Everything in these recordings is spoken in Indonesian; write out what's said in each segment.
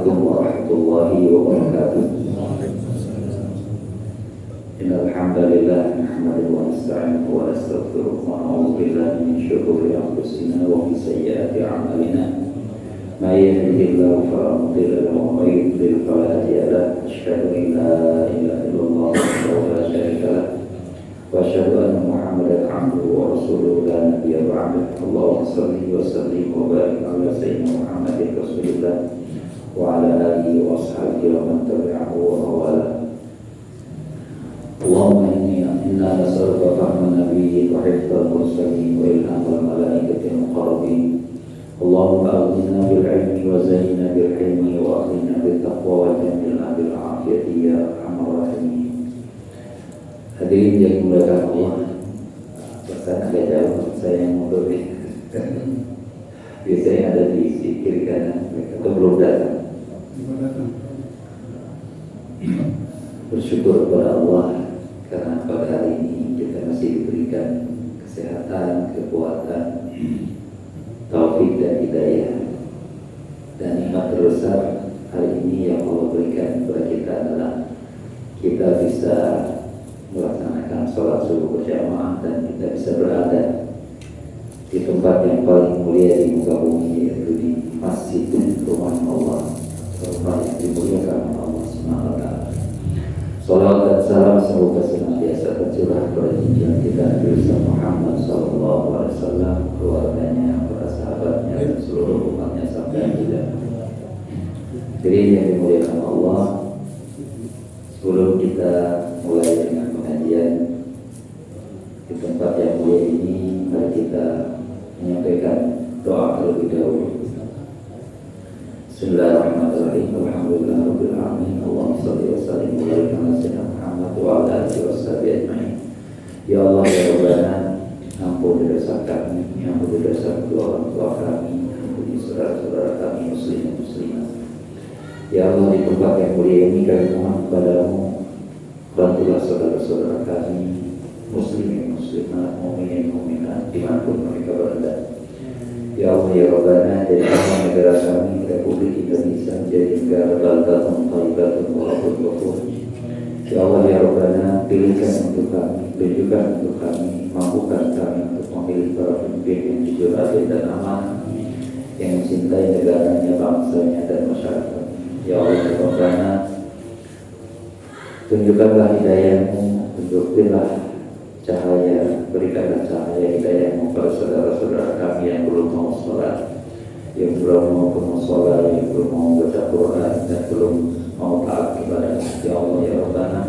Assalamualaikum warahmatullahi wabarakatuh. Innal hamdalillah nahmaduhu wa nasta'inuhu wa nastaghfiruh wa na'udzu billahi min shururi anfusina wa min sayyiati a'malina. May yahdihillahu fala mudilla lahu wa may yudlil fala hadiya lahu. Asyhadu an la ilaha illallah wahdahu la syarika lahu wa asyhadu anna Muhammadan 'abduhu wa rasuluhu la nabiyya ba'dahu. Allahumma shalli wa sallim wa barik ala sayyidina Muhammadin rasulillah wa ala alihi wa ashabihi wa man tabi'ahu wa mawala. Allahumma inna nas'aluka fahma nabiyyin wa hifdzal mursalin wa ilhamal malaikatil muqarrabin. Allahumma aghnina bil ilmi wa zayyinna bil hilmi wa aghnina bit taqwa wa jammilna bil afiyati ya arhamar rahimin. Hadirin yang dimuliakan Allah, bahkan agak jauh saya yang mundur biasanya ada di sisi kiri kanan, mereka belum datang. Bersyukur kepada Allah karena pada hari ini kita masih diberikan kesehatan, kekuatan, taufik dan hidayah. Dan nikmat terbesar hari ini yang Allah berikan kepada kita adalah kita bisa melaksanakan sholat subuh berjamaah dan kita bisa berada di tempat yang paling mulia di muka bumi, yaitu di masjid rumah Allah, rumah yang dimuliakan Allah Subhanahu wa Ta'ala. Salawat dan salam semoga senantiasa tercurah kepada junjungan kita Nabi Muhammad sallallahu alaihi wasallam, keluarganya, para sahabatnya, dan seluruh umatnya sampai akhir. Jadi yang dimuliakan Allah, sebelum kita mulai dengan pengajian di tempat yang mulia ini, mari kita menyampaikan doa terlebih dahulu. Bismillahirrahmanirrahim. Alhamdulillahirabbil alamin. Allahumma shalli wa sallim ala sayyidina Muhammad wa ala alihi washabihi ajmain. Ya Allah ya Rabbana, ampuni dosa kami, ampuni dosa kedua orang tua kami, ampuni saudara-saudara kami muslim dan muslimat. Ya Allah, di tempat yang mulia ini kami mohon kepadamu, bantulah saudara-saudara kami muslim dan muslimat, mukminin mukminat dimanapun mereka berada. Ya Allah ya Rabbana, jadikanlah negara kami Republik Indonesia menjadi negara baldatun thayyibatun wa rabbul ghafur. Ya Allah ya Rabbana, pilihkan untuk kami, tunjukkan untuk kami, mampukan kami untuk memilih para pemimpin yang jujur, adil dan amanah, yang mencintai negaranya, bangsanya dan masyarakat. Ya Allah ya Rabbana, tunjukkanlah hidayah-Mu, tunjukkanlah cahaya, berikanlah cahaya hidayah-Mu pada saudara-saudara kami yang belum mau sholat, yang belum mau bermusola, yang belum mau baca Quran, dan belum mau taat ibadah. Ya Allah ya Rabbana,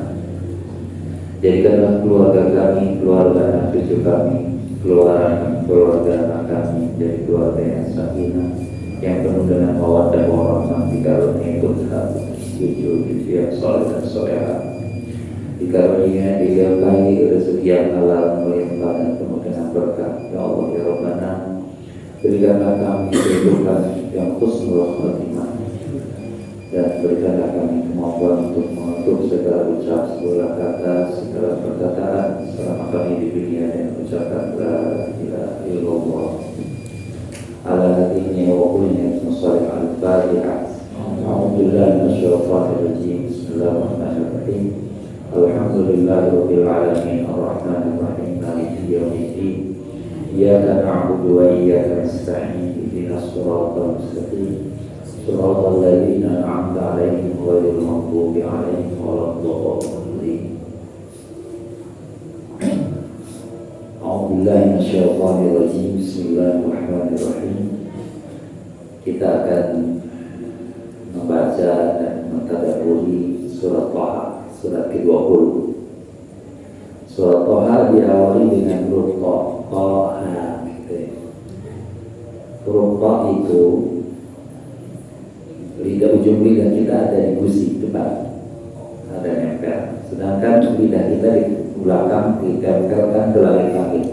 jadikanlah keluarga kami, keluarga anak cucu kami, keluarga anak kami dari keluarga yang sakinah, yang penuh dengan mawaddah warahmah, dikaruniai putra, cucu yang saleh dan salehah, dikarunia diberkahi rezeki yang halal, melimpah dan penuh dengan berkah. Ya Allah ya Rabbana, berikanlah kami kehidupan yang husnul khatimah, dan berikanlah kami kemampuan untuk mengatur segala ucap, segala kata, segala perkataan selama kami di dunia, dan ucapkan la ilaha illallah ala hadinya wa kullinya musallim al-fatihah. A'udzubillahi minasyaitonir rajim. Bismillahirrahmanirrahim. Alhamdulillahirabbil alamin arrahmanir rahim maliki yaumiddin. Iyyaka na'budu wa iyyaka nasta'in. Ihdinas siratal mustaqim. Siratal ladzina an'amta 'alaihim ghairil maghdubi 'alaihim waladdallin. A'udzubillahi minasyaitonir rajim. Bismillahirrahmanirrahim. Kita akan membaca dan mentadabburi surat Thaha, surat ke-20. Surat Thaha diawali dengan huruf Tha. Huruf Tha itu lidah, ujung lidah kita ada di gusi depan, ada nempel. Sedangkan lidah kita di belakang ditempelkan ke langit-langit.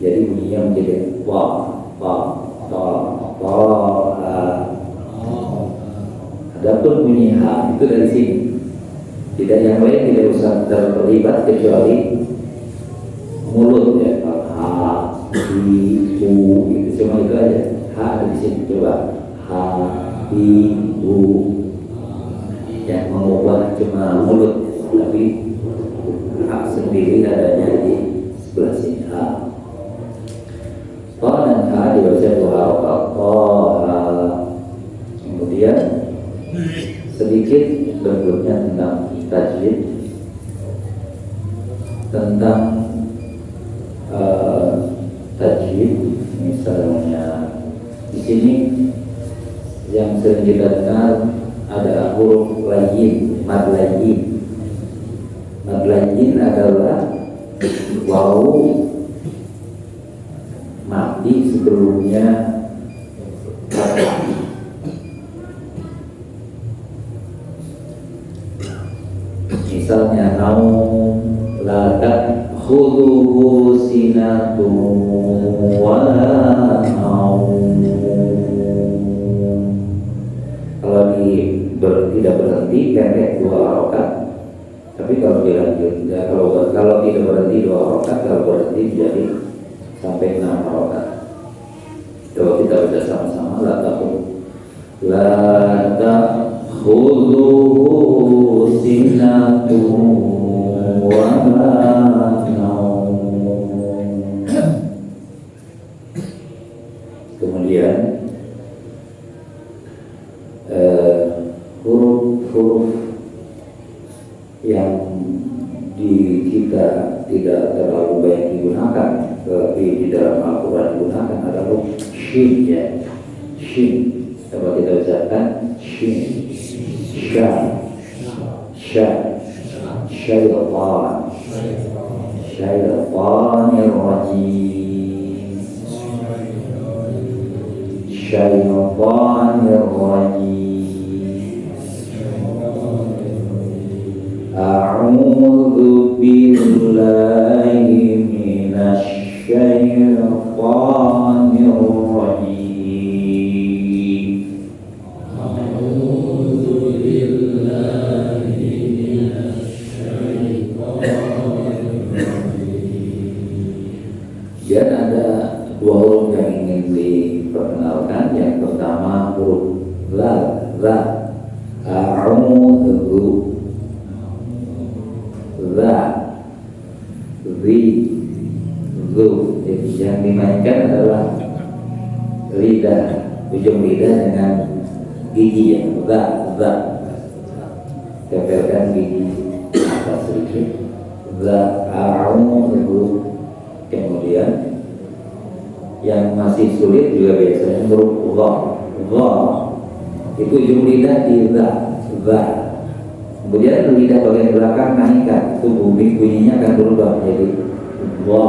Jadi bunyinya menjadi Tha, Tha, Tha, Tha. Adapun bunyi H itu dari sini. Tidak, yang lain tidak usah terlibat kecuali mulut ya. H, I, U, itu cuma itu aja. H ada di sini. Coba H, I, U, yang mengubah cuma mulut, tapi hak sendiri adanya di sebelah sini. Ha dan ha dibaca dua harokat. Ha. Kemudian sedikit berikutnya tentang tajwid, tentang tajwid. Misalnya di sini yang sering kita dengar ada huruf layin, mad layin. Mad layin adalah wawu mati sebelumnya fathah. Misalnya naum, la ta'khudhuhu sinatun wa la naum. Kalau tidak berhenti pendek 2 harokat, tapi kalau dilanjut kalau tidak berhenti 2 harokat, kalau berhenti jadi sampai 6 harokat. Coba kita baca sama-sama. La ta'khudhuhu sinatun wa la naum. Kemudian huruf-huruf yang kita tidak terlalu banyak digunakan, tapi di dalam Al-Quran digunakan adalah huruf shin, ya. Shin. Coba kita ucapkan shin, sha, sha, syaitan, syaitanir rajim, syaitanir rajim. A'udzu billahi minasy syaithanir rajim. A'udzu billahi minasy syaithanir rajim. Dan ada 2 huruf yang ingin diperkenalkan. Yang pertama huruf la. A'udzu yang dimainkan adalah lidah, ujung lidah dengan gigi yang tempelkan gigi atas sedikit. Kemudian yang masih sulit juga biasanya huruf dha. Itu ujung lidah di dha. Kemudian lidah bagian belakang naikkan, itu bunyinya akan berubah menjadi dha.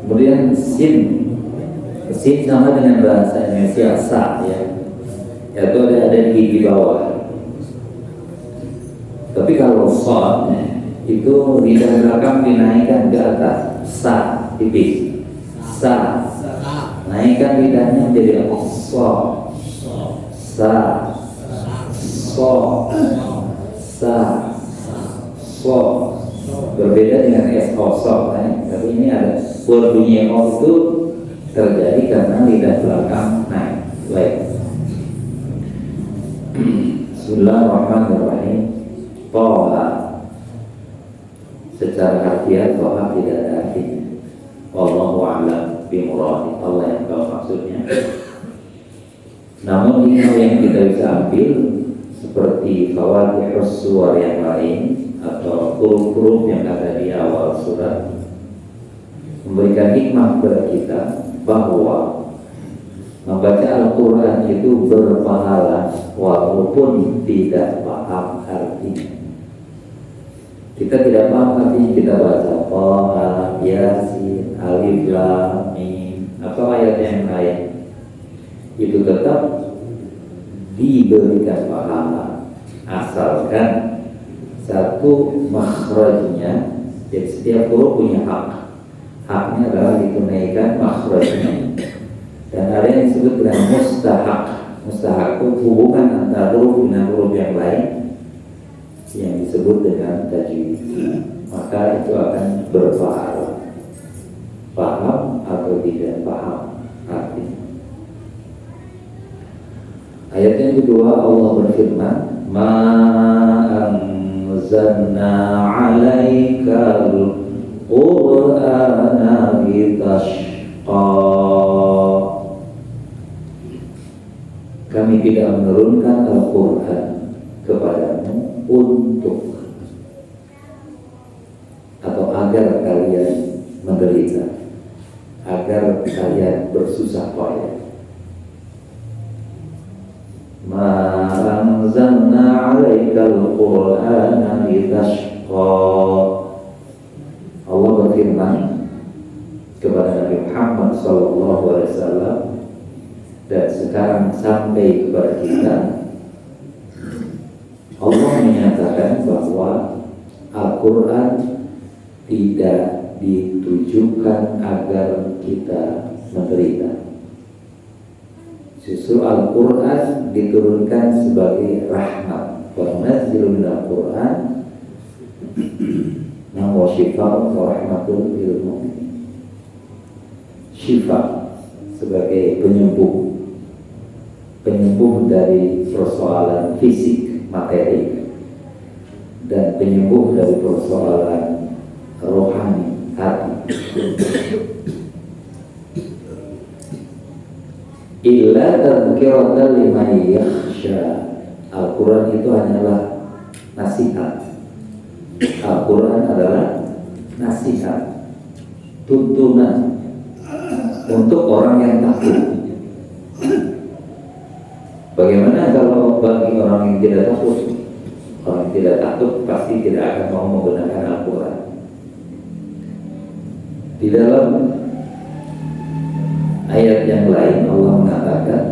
Kemudian sin sama dengan bahasa Indonesia sa, ya, yaitu ada di gigi bawah. Tapi kalau shad itu lidah belakang dinaikkan ke atas, sa tipis, sa, naikkan lidahnya menjadi sa, so, berbeda dengan so, tapi ini ada bunyi o itu terjadi karena lidah belakang naik. Baik. Bismillahirrahmanirrahim. Toha, secara harfiah toha tidak ada artinya. Wallahu a'lam bimuradi. Allah yang tahu maksudnya. Namun hikmah yang kita bisa ambil seperti fawathihus suwar yang lain atau huruf-huruf yang ada di awal surat memberikan hikmah kepada kita bahwa membaca Al-Quran itu berpahala walaupun tidak paham artinya. Kita tidak paham artinya, kita baca Toha, Yasin, Alif, Lam, Mim atau ayat yang lain, itu tetap diberikan pahala asalkan satu makhrajnya. Jadi setiap huruf punya haknya adalah ditunaikan makhrajnya. Dan ada yang disebut dengan mustahak. Mustahak itu hubungan antara huruf dengan huruf yang lain yang disebut dengan tajwid, maka itu akan berpahala. paham atau tidak paham artinya. Ayat yang kedua Allah berfirman, ma anzalna 'alaikal qur'ana litashqa. Kami tidak menurunkan Al-Quran kepadamu untuk atau agar kalian menderita, agar kalian bersusah payah. Ma anzalna 'alaikal qur'ana litashqa. Allah berfirman kepada Nabi Muhammad SAW, dan sekarang sampai kepada kita, Allah menyatakan bahwa Al-Quran tidak ditujukan agar kita menderita. Justru Al-Quran diturunkan sebagai rahmat. Wa nunazzilu minal Quran ma huwa shifaa'un wa rahmatun lil mu'minin. Syifa sebagai penyembuh dari persoalan fisik materi, dan penyembuh dari persoalan rohani hati. Illa tadhkiratan liman yakhsha. Al-Quran itu hanyalah nasihat. Al-Quran adalah nasihat, tuntunan untuk orang yang takut. Bagaimana kalau bagi orang yang tidak takut? Orang yang tidak takut pasti tidak akan mau menggunakan Al-Quran. Di dalam ayat yang lain Allah mengatakan,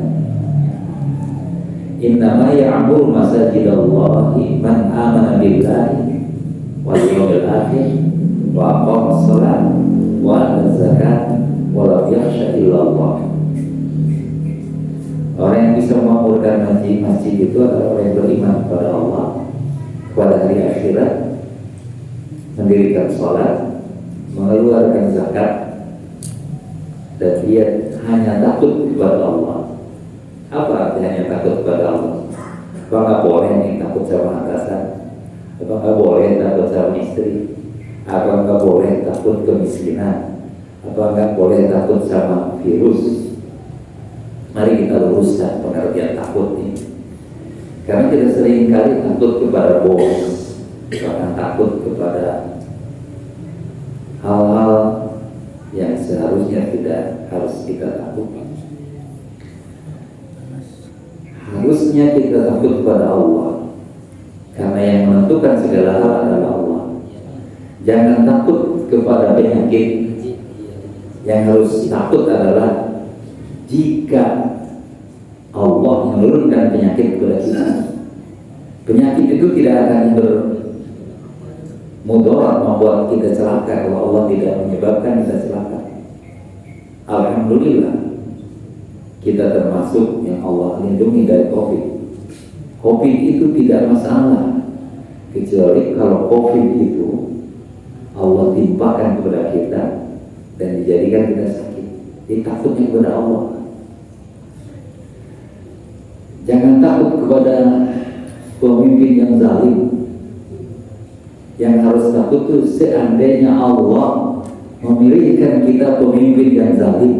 innama ya'muru masajidallahi man amana billahi wal yawmil akhir wa aqama shalah wa ata zakat wa lam yakhsha illallah. Orang yang bisa memakmurkan masjid itu adalah orang yang beriman kepada Allah, kepada hari akhirat, mendirikan sholat, mengeluarkan zakat, dan dia hanya takut kepada Allah. Apa artinya hanya takut kepada Allah? Apa nggak boleh nih takut sama atasan? Apa nggak boleh takut sama istri? Apa nggak boleh takut kemiskinan? Apa nggak boleh takut sama virus? Mari kita luruskan pengertian takut ini. Karena kita sering kali takut kepada bos, bahkan takut kepada hal-hal yang seharusnya tidak harus kita takuti. Harusnya kita takut kepada Allah, karena yang menentukan segala hal adalah Allah. Jangan takut kepada penyakit. Yang harus takut adalah jika Allah menurunkan penyakit kepada kita. Penyakit itu tidak akan bermudarat membuat kita celaka kalau Allah tidak menyebabkan kita celaka. Alhamdulillah, kita termasuk yang Allah lindungi dari COVID. COVID itu tidak masalah, kecuali kalau COVID itu Allah timpakan kepada kita dan dijadikan kita sakit. Jadi takutnya kepada Allah. Jangan takut kepada pemimpin yang zalim. Yang harus takut itu seandainya Allah memilihkan kita pemimpin yang zalim.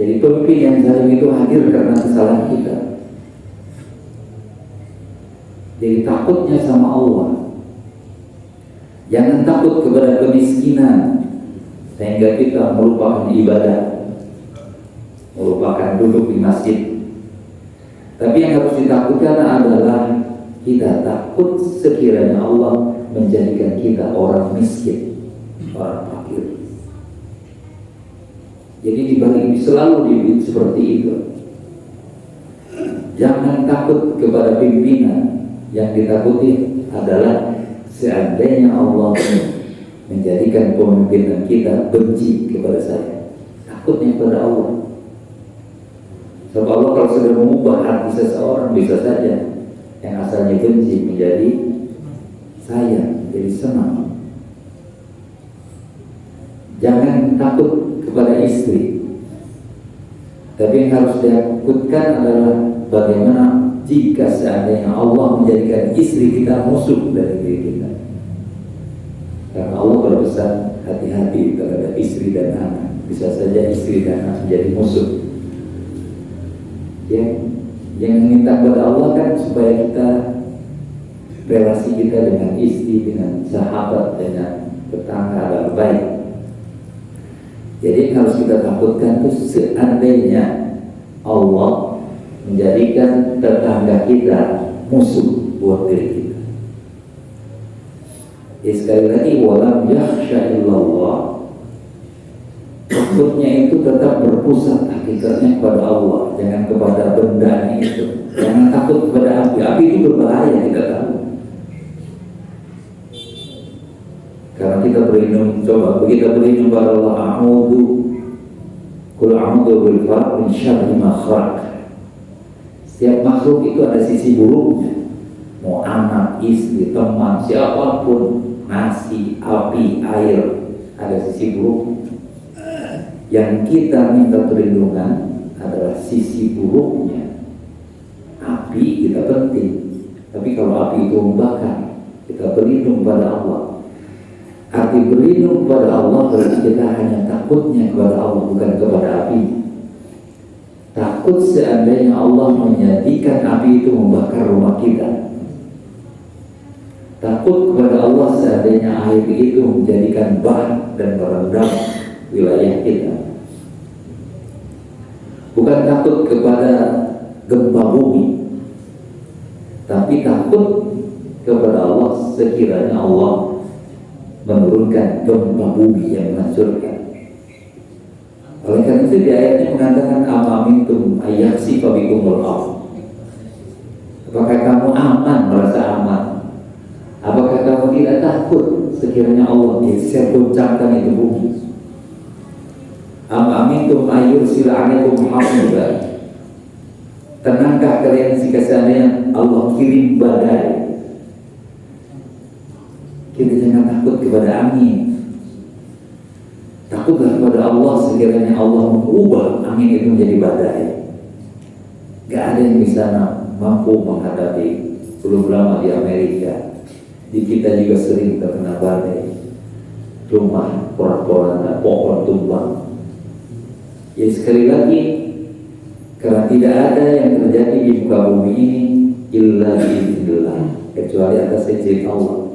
Jadi pemimpin yang zalim itu hadir karena kesalahan kita. Jadi takutnya sama Allah. Jangan takut kepada kemiskinan sehingga kita melupakan ibadah, melupakan duduk di masjid. Tapi yang harus ditakutkan adalah kita takut sekiranya Allah menjadikan kita orang miskin, orang fakir. Jadi dibalik selalu dibalik seperti itu. Jangan takut kepada pimpinan. Yang ditakuti adalah seandainya Allah menjadikan pemimpinan kita benci kepada saya. Takutnya kepada Allah. Sebab Allah kalau sudah mengubah hati seseorang, bisa saja yang asalnya benci menjadi sayang, jadi senang. Jangan takut kepada istri, tapi yang harus ditakutkan adalah bagaimana jika seandainya Allah menjadikan istri kita musuh dari diri kita. Karena Allah berpesan hati-hati terhadap istri dan anak. Bisa saja istri dan anak menjadi musuh. Yang minta kepada Allah kan supaya kita, relasi kita dengan istri, dengan sahabat, dengan tetangga adalah baik. Jadi yang harus kita takutkan itu seandainya Allah menjadikan tetangga kita musuh buat diri kita. Sekali lagi, walam yakhsha illallah, takutnya itu tetap berpusat hakikatnya kepada Allah, jangan kepada bendanya itu. Jangan takut kepada api. Api itu berbahaya, kita tahu. Karena kita berlindung, coba kita berlindung pada Allah. Qul a'udzu bil falaq min syarri ma khalaq. Setiap makhluk itu ada sisi buruknya. Mau anak, istri, teman, siapapun, nasi, api, air, ada sisi buruk. Yang kita minta perlindungan adalah sisi buruknya. Api kita penting, tapi kalau api itu membakar, kita berlindung pada Allah. Arti berlindung pada Allah berarti kita hanya takutnya kepada Allah, bukan kepada api. Takut seandainya Allah menjadikan api itu membakar rumah kita. Takut kepada Allah seandainya air itu menjadikan bah dan merendam wilayah kita. Bukan takut kepada gempa bumi, tapi takut kepada Allah sekiranya Allah menurunkan gempa bumi yang menghancurkan. Oleh karena itu di ayatnya mengatakan amamintum ayyaksifa bikumul ardh. Apakah kamu aman, merasa aman? Apakah kamu tidak takut sekiranya Allah bisa goncangkan itu bumi? Amamintum ayyursila alaikum hasiban. Tenangkah kalian jika seandainya Allah kirim badai? Kita jangan takut kepada angin. Takutlah kepada Allah sekiranya Allah mengubah angin itu menjadi badai. Gak ada yang bisa mampu menghadapi. Belum lama di Amerika, di kita juga sering terkena badai. Rumah porak-poranda, pohon tumbang. Ya sekali lagi, karena tidak ada yang terjadi di muka bumi ini illa biiznillah, kecuali atas izin Allah.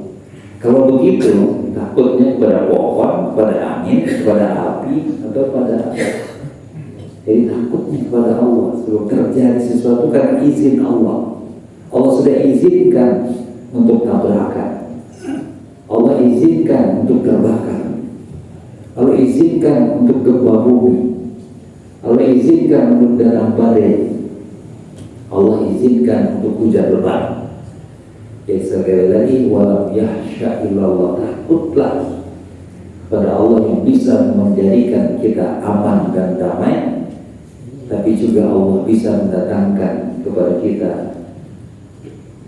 Kalau begitu, takutnya kepada pohon, kepada angin, kepada api, atau pada apa? Jadi takutnya kepada Allah sebelum terjadi sesuatu karena izin Allah. Allah sudah izinkan untuk tabrakan. Allah izinkan untuk terbakar. Allah izinkan untuk gempa bumi. Allah izinkan untuk datang badai. Allah izinkan untuk hujan lebat. Jadi sekali lagi, walam yakhsha illallah, takutlah pada Allah yang bisa menjadikan kita aman dan damai, tapi juga Allah bisa mendatangkan kepada kita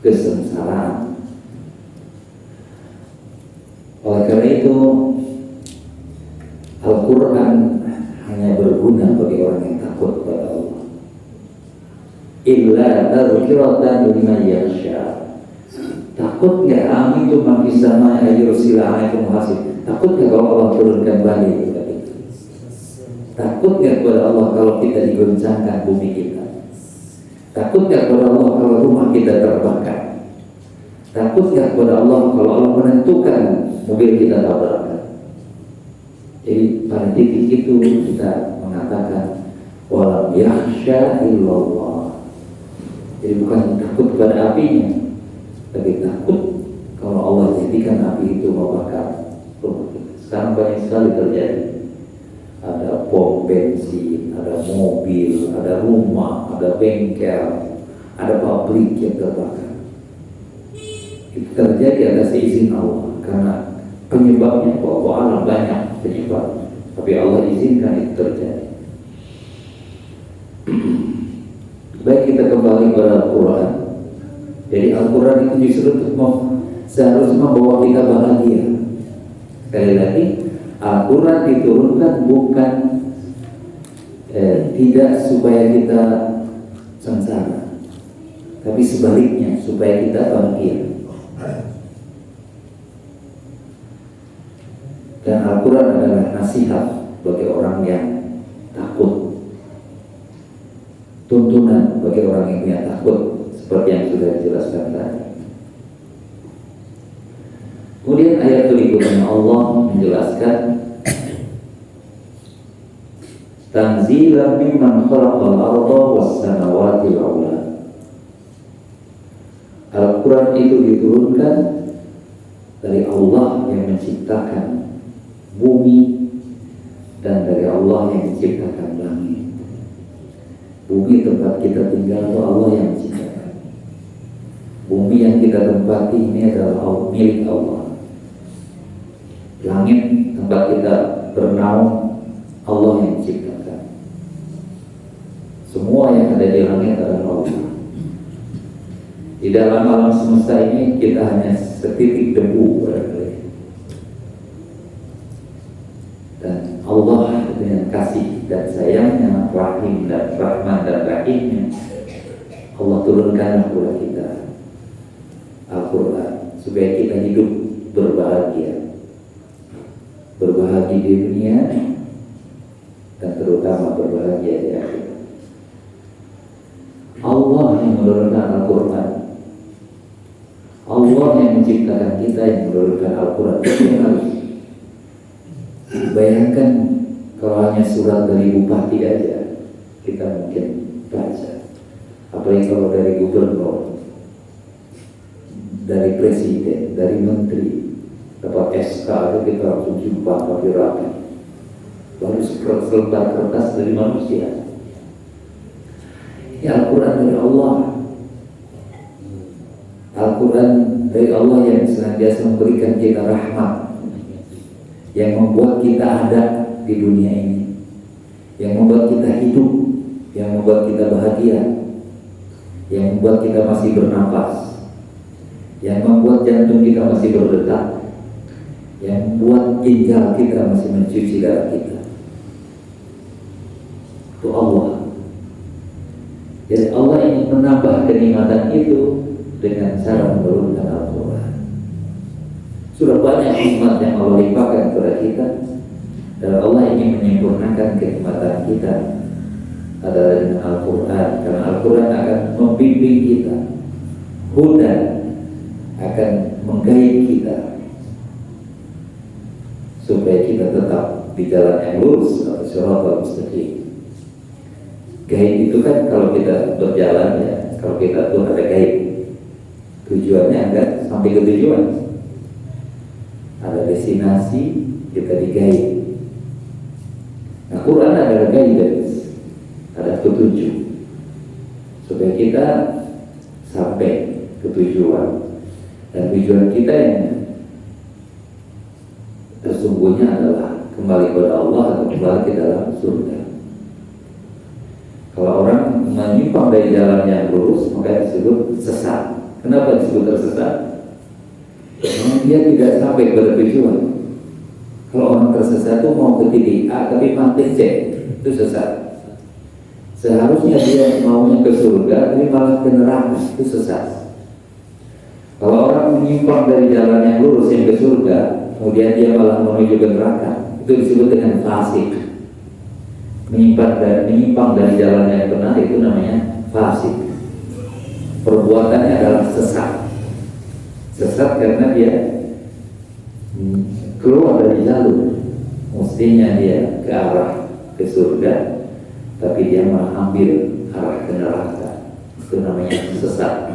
kesengsaraan. Oleh karena itu, Al-Quran hanya berguna bagi orang yang takut kepada Allah. Illa tadhkiratan liman yakhsha. Takut nggak amin itu makin sama ayyursila alaikum hasib? Takut nggak kalau Allah turunkan badai kepada kita? Takut nggak kepada Allah kalau kita digoncangkan bumi kita? Takut nggak kepada Allah kalau rumah kita terbakar? Takut nggak kepada Allah kalau Allah menentukan mobil kita tabrakan? Jadi pada titik itu kita mengatakan walam yakhsha illallah. Jadi bukan takut kepada apinya, tapi takut kalau Allah jadikan api itu membakar rumah kita. Sekarang banyak sekali terjadi. Ada pom bensin, ada mobil, ada rumah, ada bengkel, ada pabrik yang terbakar. Itu terjadi atas izin Allah, karena penyebabnya Allah alam banyak penyebab, tapi Allah izinkan itu terjadi. Baik, kita kembali kepada Al-Quran. Jadi Al-Quran itu justru seharusnya membawa kita bahagia. Sekali lagi, Al-Quran diturunkan bukan tidak supaya kita sengsara, tapi sebaliknya supaya kita bahagia. Dan Al-Quran adalah nasihat bagi orang yang takut, tuntunan bagi orang yang punya takut, seperti yang sudah dijelaskan tadi. Kemudian ayat berikutnya Allah menjelaskan tanzilan mimman khalaqal arda was samawati wal ardh. Al-Quran itu diturunkan dari Allah yang menciptakan bumi dan dari Allah yang menciptakan langit. Bumi tempat kita tinggal itu Allah yang menciptakan. Bumi yang kita tempati ini adalah milik Allah. Langit tempat kita bernaung Allah yang menciptakan. Semua yang ada di langit adalah Allah. Di dalam alam semesta ini kita hanya setitik debu barangkali. Dan Allah dengan kasih dan sayangnya, rahim dan rahman dan rahimnya, Allah turunkan kepada kita Al-Quran supaya kita hidup berbahagia di dunia dan terutama berbahagia di akhirat. Allah yang menurunkan Al-Quran, Allah yang menciptakan kita yang menurunkan Al-Quran. Bayangkan kalau hanya surat dari bupati aja kita mungkin baca, apalagi kalau dari gubernur, dari presiden, dari menteri, dapat SK itu kita langsung jumpa tapi rapi. Baru selembar kertas dari manusia. Ya, Al-Quran dari Allah. Al-Quran dari Allah yang senantiasa memberikan kita rahmat, yang membuat kita ada di dunia ini, yang membuat kita hidup, yang membuat kita bahagia, yang membuat kita masih bernapas, yang membuat jantung kita masih berdetak, yang membuat ginjal kita masih mencuci darah kita. Itu Allah. Jadi Allah ingin menambah kenikmatan itu dengan cara menurunkan Al-Quran. Sudah banyak nikmat yang Allah limpahkan kepada kita, dan Allah ingin menyempurnakan kenikmatan kita adalah dengan Al-Quran, karena Al-Quran akan membimbing kita, hudan akan menggaib kita supaya kita tetap di jalan yang lurus atau shiratal mustaqim. Gaib itu kan kalau kita berjalan ya, kalau kita tuh ada gaib, tujuannya agar sampai ke tujuan. Ada destinasi, kita digaib. Nah, Quran adalah guidance, ada petunjuk supaya kita sampai ke tujuan. Dan tujuan kita yang sesungguhnya adalah kembali kepada Allah atau kembali ke dalam surga. Kalau orang menyimpang dari jalan yang lurus, maka disebut sesat. Kenapa disebut tersesat? Karena dia tidak sampai pada tujuan. Kalau orang tersesat itu mau ke titik A tapi mati C, itu sesat. Seharusnya dia maunya ke surga tapi malah ke neraka, itu sesat. Kalau orang menyimpang dari jalan yang lurus yang ke surga, kemudian dia malah menuju ke neraka, itu disebut dengan fasik. Menyimpang dari jalan yang benar itu namanya fasik. Perbuatannya adalah sesat. Sesat karena dia keluar dari jalur. Mestinya dia ke arah ke surga, tapi dia malah ambil arah ke neraka. Itu namanya sesat.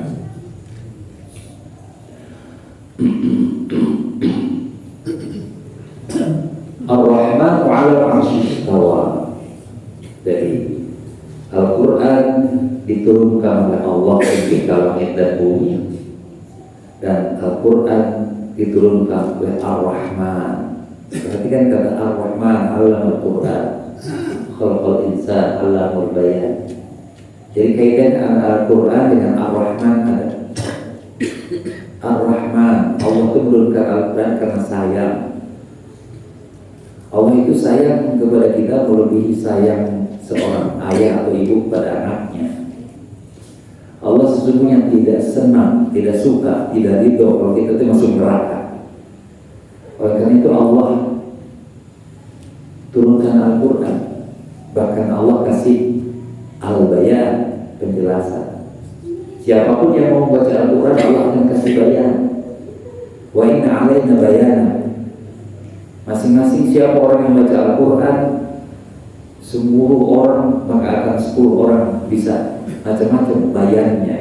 Ar-Rahman 'ala al-'arsy istawa. Jadi Al-Quran diturunkan oleh Allah di langit dan bumi, dan Al-Quran diturunkan oleh Ar-Rahman. Perhatikan kata Ar-Rahman, Allamul Quran, khalaqal insan, Allamul bayan. Jadi kaitan Al-Quran dengan Ar-Rahman ada. Ar-Rahman, Allah itu menurunkan Al-Quran karena sayang. Allah itu sayang kepada kita melebihi sayang seorang ayah atau ibu pada anaknya. Allah sesungguhnya tidak senang, tidak suka, tidak ridho kalau kita itu masuk neraka. Oleh karena itu Allah turunkan Al-Quran, bahkan Allah kasih al-bayan, penjelasan. Siapapun yang mau baca Al-Quran, Allah akan kasih bayan. Wa inna alaina bayana. Masing-masing siapa orang yang baca Al-Quran, seluruh orang, maka akan 10 orang bisa macam-macam bayannya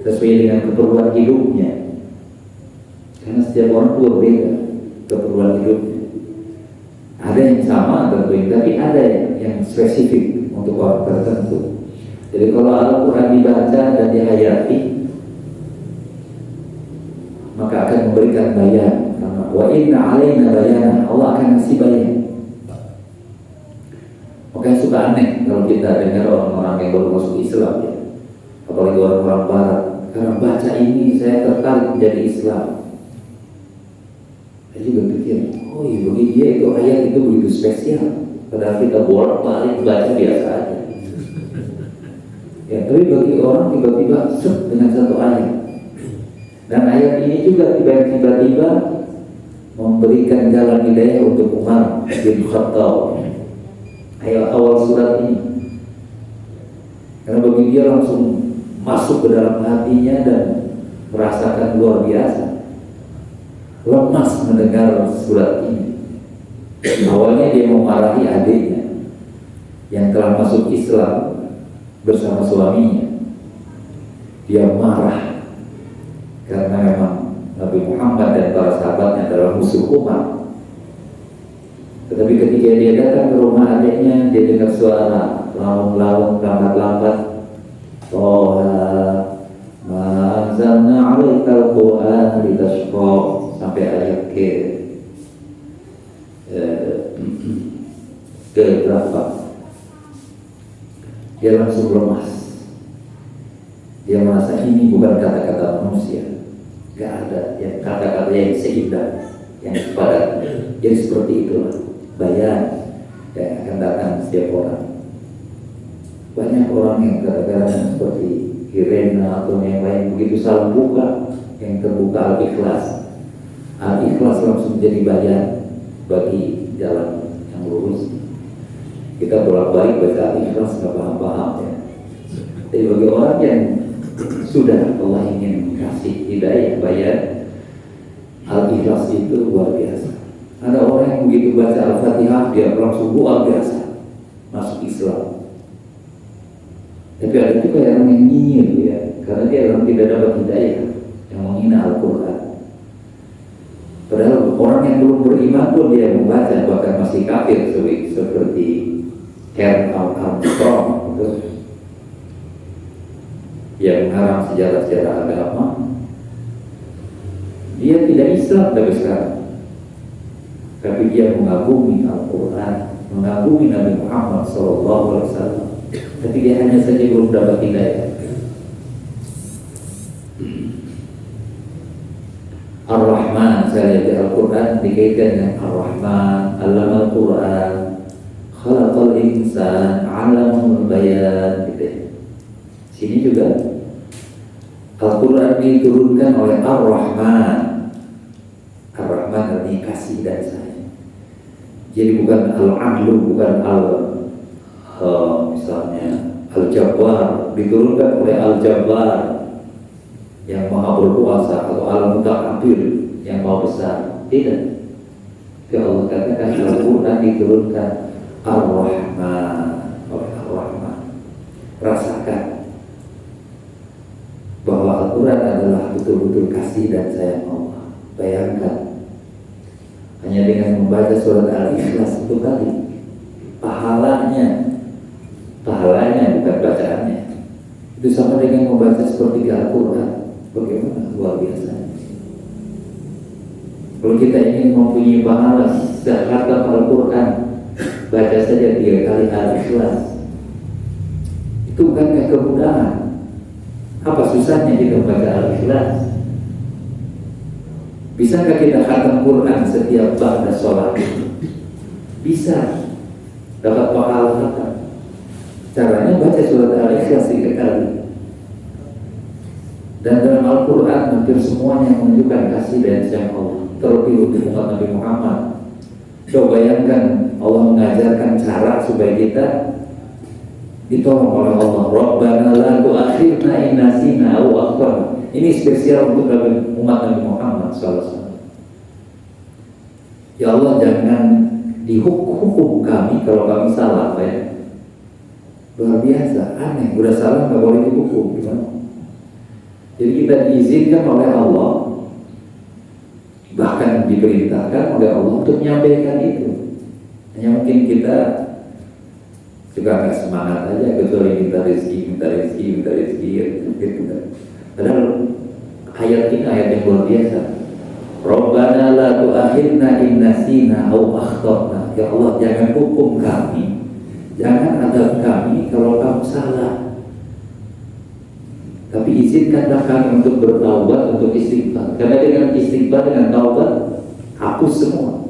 sesuai dengan keperluan hidupnya. Karena setiap orang itu berbeda keperluan hidupnya. Ada yang sama tentunya, tapi ada yang spesifik untuk orang tertentu. Jadi kalau Al-Quran dibaca dan dihayati, maka akan memberikan bayan. Karena wa inna alaina bayana, Allah akan kasih bayan. Makanya suka aneh kalau kita dengar orang-orang yang baru masuk Islam ya, apalagi orang-orang Barat. Karena baca ini saya tertarik menjadi Islam. Saya juga pikir, oh iya bagi dia itu ayat itu begitu spesial. Padahal kita bolak-balik baca biasa aja. Ya, tapi bagi orang tiba-tiba dengan satu ayat. Dan ayat ini juga tiba-tiba memberikan jalan hidayah untuk Umar bin Khattab. Ayat awal surat ini, karena bagi dia langsung masuk ke dalam hatinya dan merasakan luar biasa, lemas mendengar surat ini. Awalnya dia memarahi adiknya yang telah masuk Islam bersama suaminya. Dia marah karena memang Nabi Muhammad dan para sahabatnya adalah musuh umat. Tetapi ketika dia datang ke rumah adiknya, dia dengar suara laung-laung, lambat-lambat. Toha ma'anzalna 'alaikal Qur'an litashqa, sampai ayat ke berapa? Dia langsung lemas. Dia merasa ini bukan kata-kata manusia. Gak ada yang kata-kata yang seindah, yang sepadan. Jadi seperti itulah bayan yang akan datang setiap orang. Banyak orang yang kadang-kadang seperti Irena atau yang lain begitu salah buka, yang terbuka Al-Ikhlas. Al-Ikhlas langsung menjadi bayan bagi jalan yang lurus. Kita bolak-balik baca Al-Ikhlas nggak paham-paham ya. Jadi bagi orang yang sudah Allah ingin kasih hidayah bayan, Al-Ikhlas itu luar biasa. Ada orang yang begitu baca Al-Fatihah dia langsung luar biasa masuk Islam. Tapi ada juga yang nyinyir ya, karena dia orang tidak dapat hidayah, yang menghina Al-Quran. Padahal orang yang belum beriman pun dia membaca, bahkan masih kafir seperti Ken Armstrong gitu, yang mengarang sejarah-sejarah agama. Dia tidak Islam tapi sekarang, tapi dia mengagumi Al-Quran, mengagumi Nabi Muhammad SAW. Tapi dia hanya saja belum dapat hidayah. Ar-Rahman, saya lihat di Al-Quran dikaitkan dengan Ar-Rahman, Allama Al-Quran, Khalaqal Insan, Alamul Bayan gitu. Sini juga Al-Quran diturunkan oleh Ar-Rahman. Ar-Rahman artinya kasih dan sayang. Jadi bukan Al-Adlu, bukan misalnya Al-Jabbar, diturunkan oleh Al-Jabbar yang maha berkuasa, atau Al-Mutakabbir yang maha besar. Tidak. Jadi Allah katakan Al-Quran diturunkan Ar-Rahman, oleh Ar-Rahman. Rasakan bahwa Al-Quran adalah betul-betul kasih dan sayang Allah. Bayangkan, hanya dengan membaca surat Al-Ikhlas itu kali pahalanya bukan bacaannya, itu sama dengan membaca seperti Al-Quran. Bagaimana luar biasa. Kalau kita ingin mempunyai pahala sehatam Al-Quran, baca saja 3 kali Al-Ikhlas. Itu bukankah kemudahan? Apa susahnya kita membaca Al-Ikhlas? Bisakah kita khatam Quran setiap ba'da sholat? bisa dapat pahala kata. Caranya baca surat Al-Ikhlas 3 kali. Dan dalam Al-Quran hampir semuanya menunjukkan kasih dan sayang Allah, terlebih untuk umat Nabi Muhammad. Coba bayangkan Allah mengajarkan cara supaya kita ditolong oleh Allah. Rabbana la tu'akhirna in nasina aw akhtana. Ini spesial untuk umat Nabi Muhammad SAW. Ya Allah, jangan dihukum kami kalau kami salah, ya. Luar biasa, aneh. Udah salah nggak boleh dihukum, gimana? Jadi kita diizinkan oleh Allah, bahkan diperintahkan oleh Allah untuk menyampaikan itu. Hanya mungkin kita juga nggak semangat aja, kecuali minta rezeki. Gitu. Padahal ayat ini ayat yang luar biasa. Rabbana la tu'akhirna in nasina aw akhtana. Ya Allah, jangan hukum kami, jangan adab kami kalau kamu salah. Tapi izinkanlah kami untuk bertaubat, untuk istighfar. Karena dengan istighfar, dengan taubat, hapus semua.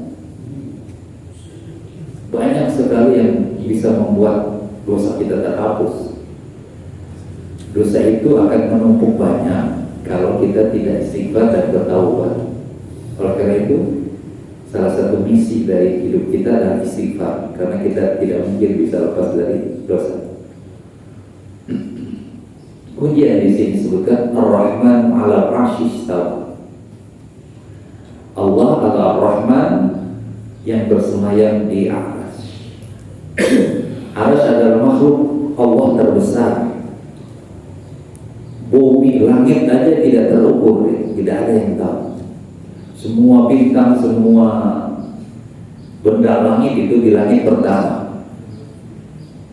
Banyak sekali yang bisa membuat dosa kita terhapus. Dosa itu akan menumpuk banyak kalau kita tidak istighfar dan bertaubat. Oleh karena itu, salah satu misi dari hidup kita adalah istighfar. Karena kita tidak mungkin bisa lepas dari dosa. Kemudian di sini disebutkan Ar-Rahman 'ala 'arsy istawa. Allah adalah Rahman yang bersemayam di arsy. Arsy adalah makhluk Allah terbesar. Bumi, langit aja tidak terukur, tidak ada yang tahu. Semua bintang, semua benda langit itu di langit pertama.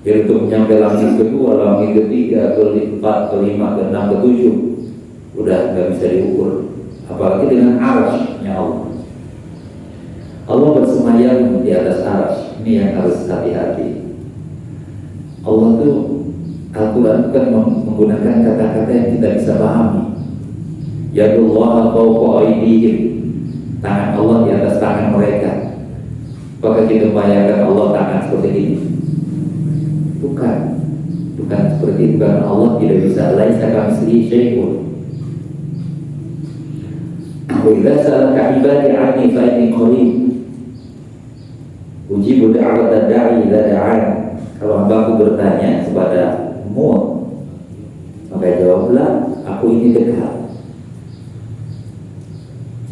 Jadi untuk menyampai langit kedua, langit ketiga, keempat, kelima, keenam, ketujuh, udah nggak bisa diukur. Apalagi dengan arsy-Nya Allah. Allah bersemayam di atas arsy. Ini yang harus hati-hati. Allah tuh Al-Quran kan menggunakan kata-kata yang kita bisa pahami. Yadullah fawqa aydihim. Tangan Allah di atas tangan mereka. Apakah kita bayangkan Allah tangan seperti ini? Bukan seperti itu. Karena Allah tidak bisa. Laisa kamitslihi syai'un. Wa idza sa'alaka 'ibadi 'anni fa inni qarib ujibu da'wata da'i idza da'an. Kalau hambaku bertanya kepadamu, maka jawablah, aku ini dekat.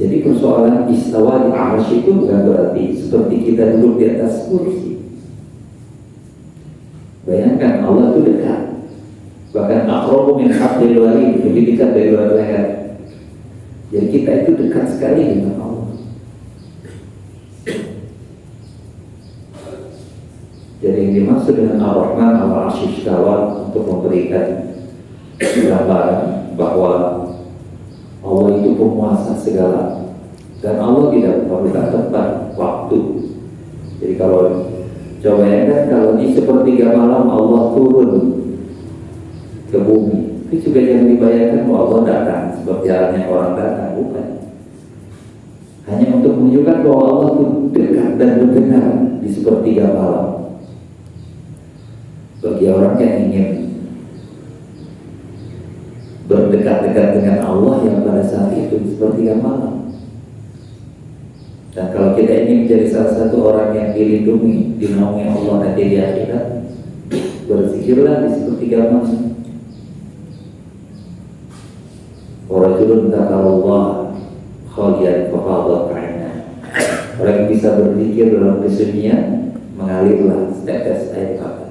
Jadi persoalan istawa di arsy itu bukan berarti seperti kita duduk di atas kursi. Bayangkan Allah itu dekat, bahkan aqrabu min hablil warid, lebih dekat dari leher. Jadi kita itu dekat sekali dengan Allah. Jadi yang dimaksud dengan Ar-Rahman 'ala 'arsy istawa untuk memberikan gambaran bahwa Allah itu penguasa segala, dan Allah tidak memerlukan tempat, waktu. Jadi kalau coba bayangkan kalau di sepertiga malam Allah turun ke bumi, itu juga jangan dibayangkan bahwa Allah datang seperti halnya orang datang, bukan. Hanya untuk menunjukkan bahwa Allah itu dekat dan mendengar di sepertiga malam. Bagi orang yang ingin berdekat-dekat dengan Allah yang pada saat itu sepertiga malam. Dan kalau kita ingin menjadi salah satu orang yang dilindungi, dinaungi Allah nanti di akhirat, berzikirlah di sepertiga malam. Warajulun dzakarallaha khaliyan fafadat 'ainah. Orang yang bisa berzikir dalam kesunyian, mengalirlah setetes air mata.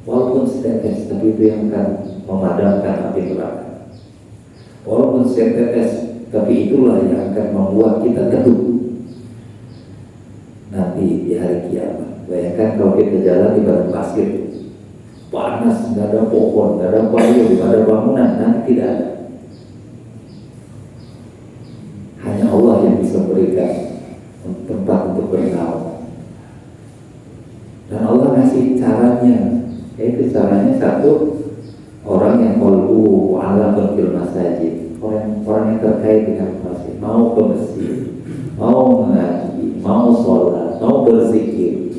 Walaupun setetes, tapi itu yang akan memadamkan api neraka. Walaupun setetes, tapi itulah yang akan membuat kita teduh nanti di hari kiamat. Bayangkan kalau kita jalan di padang pasir, panas, nggak ada pohon, nggak ada payung, nggak ada bangunan, nanti tidak ada. Hanya Allah yang bisa berikan tempat untuk bernaung. Dan Allah ngasih caranya. Itu caranya satu, orang yang qalbu ala fil masajid, orang yang terkait dengan masjid, mau ke masjid, mau mengaji, mau sholat, mau mau berzikir.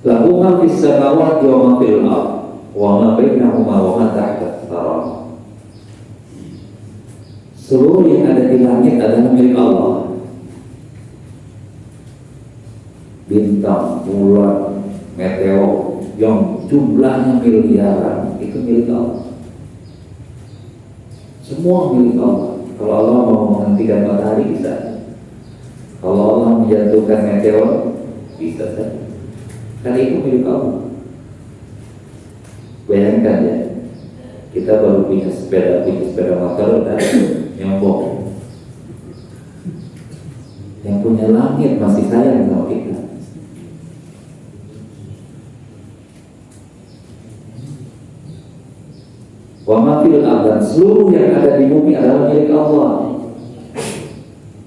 Lahu ma fis samawati wa ma fil ardh wa ma bainahuma wa ma tahta thara. Seluruh yang ada di langit adalah milik Allah. Bintang, bulan, meteor yang jumlahnya miliaran itu milik Allah. Semua milik Allah. Kalau Allah mau menghentikan matahari bisa. Kalau Allah menjatuhkan meteor bisa saja. Karena itu milik Allah. Bayangkan ya, kita baru punya sepeda motor dan nyombong. Yang punya langit masih sayang sama kita. Wa ma fil ardh, seluruh yang ada di bumi adalah milik Allah.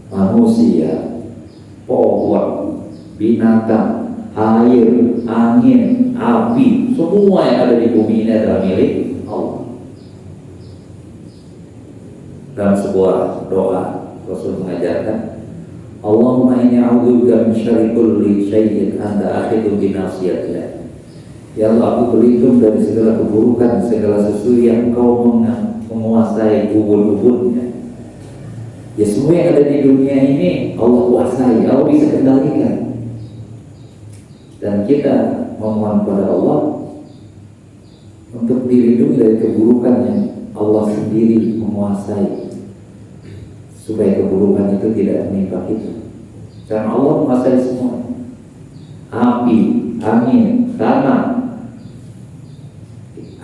Manusia, pohon, binatang, air, angin, api, semua yang ada di bumi ini adalah milik Allah. Dalam sebuah doa Rasul mengajarkan, Allahumma inni a'udzubika min syarri kulli syai'in anta akhidhu bi nasiyatihi. Ya Allah, aku berlindung dari segala keburukan, segala sesuatu yang Engkau menguasai ubun-ubunnya. Ya semua yang ada di dunia ini Allah kuasai, Allah bisa kendalikan. Dan kita memohon kepada Allah untuk dilindungi dari keburukan yang Allah sendiri menguasai, supaya keburukan itu tidak menimpa kita. Karena Allah menguasai semua. Api, angin, tanah.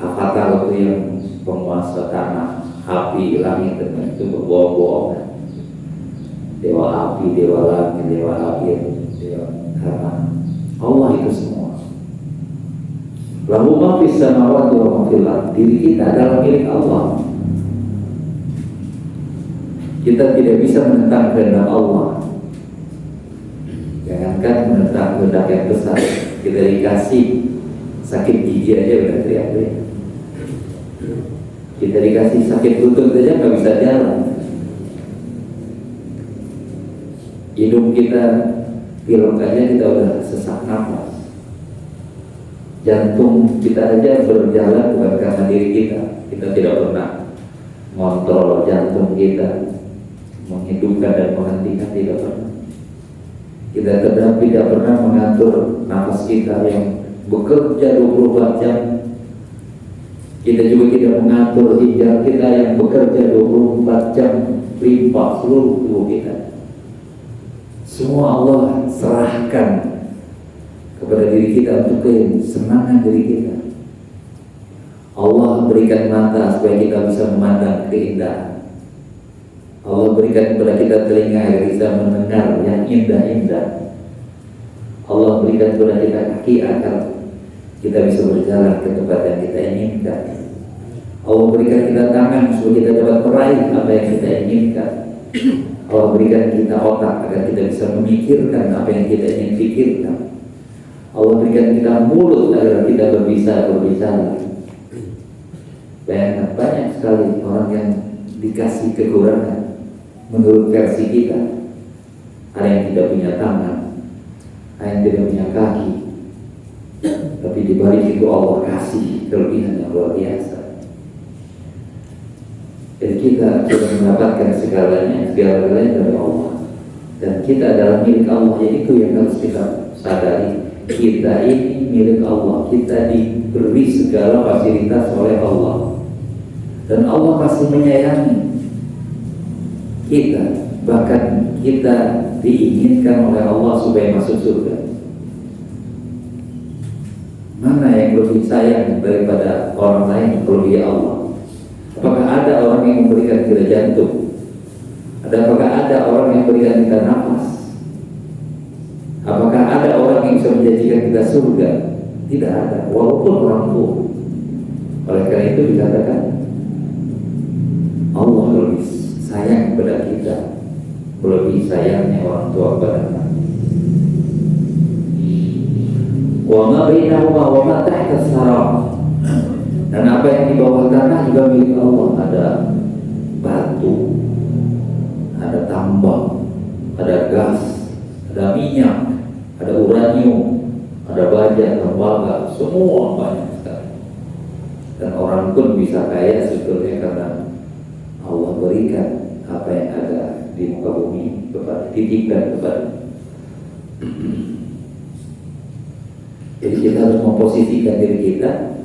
Avatar itu yang penguasa tanah, api, langit, dan itu berbohong-bohong. Dewa api, dewa langit, dewa air, dewa tanah. Allah itu semua. Lahu ma fis samawati wa ma fil ardh. Diri kita adalah milik Allah. Kita tidak bisa menentang kehendak Allah. Jangankan menentang kehendak yang besar, kita dikasih sakit gigi aja udah teriak-teriak. Kita dikasih sakit lutut aja nggak bisa jalan. Hidung kita pilek aja kita udah sesak nafas. Jantung kita aja berjalan bukan karena diri kita. Kita tidak pernah mengontrol jantung kita, menghidupkan dan menghentikan, tidak pernah. Kita tidak pernah mengatur nafas kita yang bekerja 24 jam. Kita juga tidak mengatur ginjal kita yang bekerja 24 jam limpah seluruh tubuh kita. Semua Allah serahkan kepada diri kita untuk kesenangan diri kita. Allah berikan mata supaya kita bisa memandang keindahan. Allah berikan kepada kita telinga agar bisa mendengar yang indah-indah. Allah berikan kepada kita kaki agar kita bisa berjalan ke tempat yang kita inginkan. Allah berikan kita tangan supaya kita dapat meraih apa yang kita inginkan. Allah berikan kita otak agar kita bisa memikirkan apa yang kita ingin pikirkan. Allah berikan kita mulut agar kita bisa berbicara. Bayangkan banyak sekali orang yang dikasih kekurangan menurut versi kita. Ada yang tidak punya tangan, ada yang tidak punya kaki, tapi di balik itu Allah kasih kelebihan yang luar biasa. Dan kita sudah mendapatkan segalanya dari Allah. Dan kita adalah milik Allah. Itu yang harus kita sadari. Kita ini milik Allah. Kita diberi segala fasilitas oleh Allah. Dan Allah masih menyayangi kita. Bahkan kita diinginkan oleh Allah supaya masuk surga. Mana yang lebih sayang daripada orang lain melebihi Allah? Apakah ada orang yang memberikan kita jantung? Apakah ada orang yang memberikan kita nafas? Apakah ada orang yang bisa menjanjikan kita surga? Tidak ada, walaupun orang tua. Oleh karena itu dikatakan Allah lebih sayang kepada kita, lebih sayangnya orang tua kepada anak. Wa ma bainahuma wa ma tahta thara. Dan apa yang di bawah tanah juga milik Allah. Ada batu, ada gas, ada minyak, ada uranium, ada baja, tembaga, semua banyak sekali. Dan orang pun bisa kaya sebetulnya karena Allah berikan apa yang ada di muka bumi kepada titipkan kepada. Jadi kita harus memposisikan diri kita,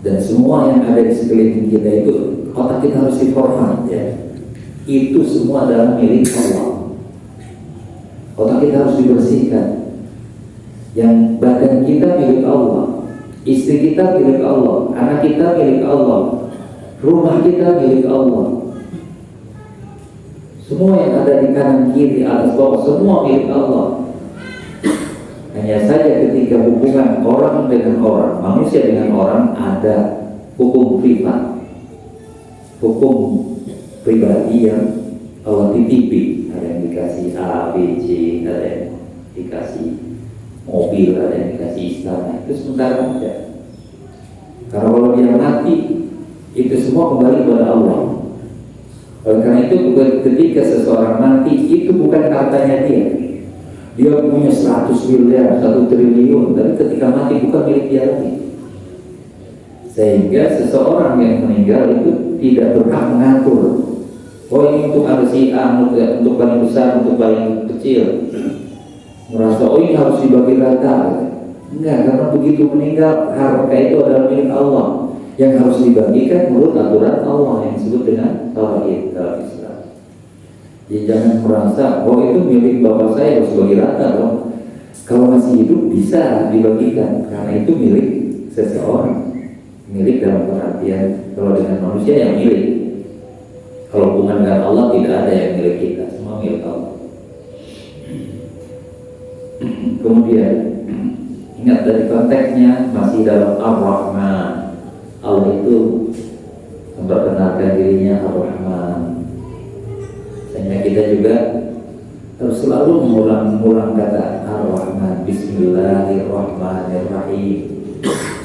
dan semua yang ada di sekeliling kita itu, otak kita harus diformat ya. Itu semua adalah milik Allah. Otak kita harus dibersihkan. Yang badan kita milik Allah, istri kita milik Allah, anak kita milik Allah, rumah kita milik Allah. Semua yang ada di kanan kiri atas bawah semua milik Allah. Hanya saja ketika hubungan orang dengan orang, manusia dengan orang, ada hukum privat, hukum pribadi yang Allah titipi. Ada yang dikasih A, B, C, ada yang dikasih mobil, ada yang dikasih istana. Itu sementara saja. Karena kalau dia mati, itu semua kembali kepada Allah. Oleh karena itu ketika seseorang mati, itu bukan hartanya dia. Dia punya 100 miliar, 1 triliun, tapi ketika mati bukan milik dia lagi. Sehingga seseorang yang meninggal itu tidak berhak mengatur. Oh ini untuk si A, untuk paling besar, untuk paling kecil. Merasa oh ini harus dibagi rata. Enggak, karena begitu meninggal harta itu adalah milik Allah, yang harus dibagikan menurut aturan Allah yang disebut dengan tauhid dalam Islam. Ya jangan merasa bahwa itu milik bapak saya harus bagi rata dong. Kalau masih hidup bisa dibagikan karena itu milik seseorang. Milik dalam pengertian kalau dengan manusia yang milik. Kalau hubungan dengan Allah tidak ada yang milik kita, semua milik Allah. Kemudian ingat dari konteksnya masih dalam Ar-Rahman. Allah itu memperkenalkan dirinya Ar-Rahman. Sehingga kita juga harus selalu mengulang kata Ar-Rahman, Bismillahirrahmanirrahim,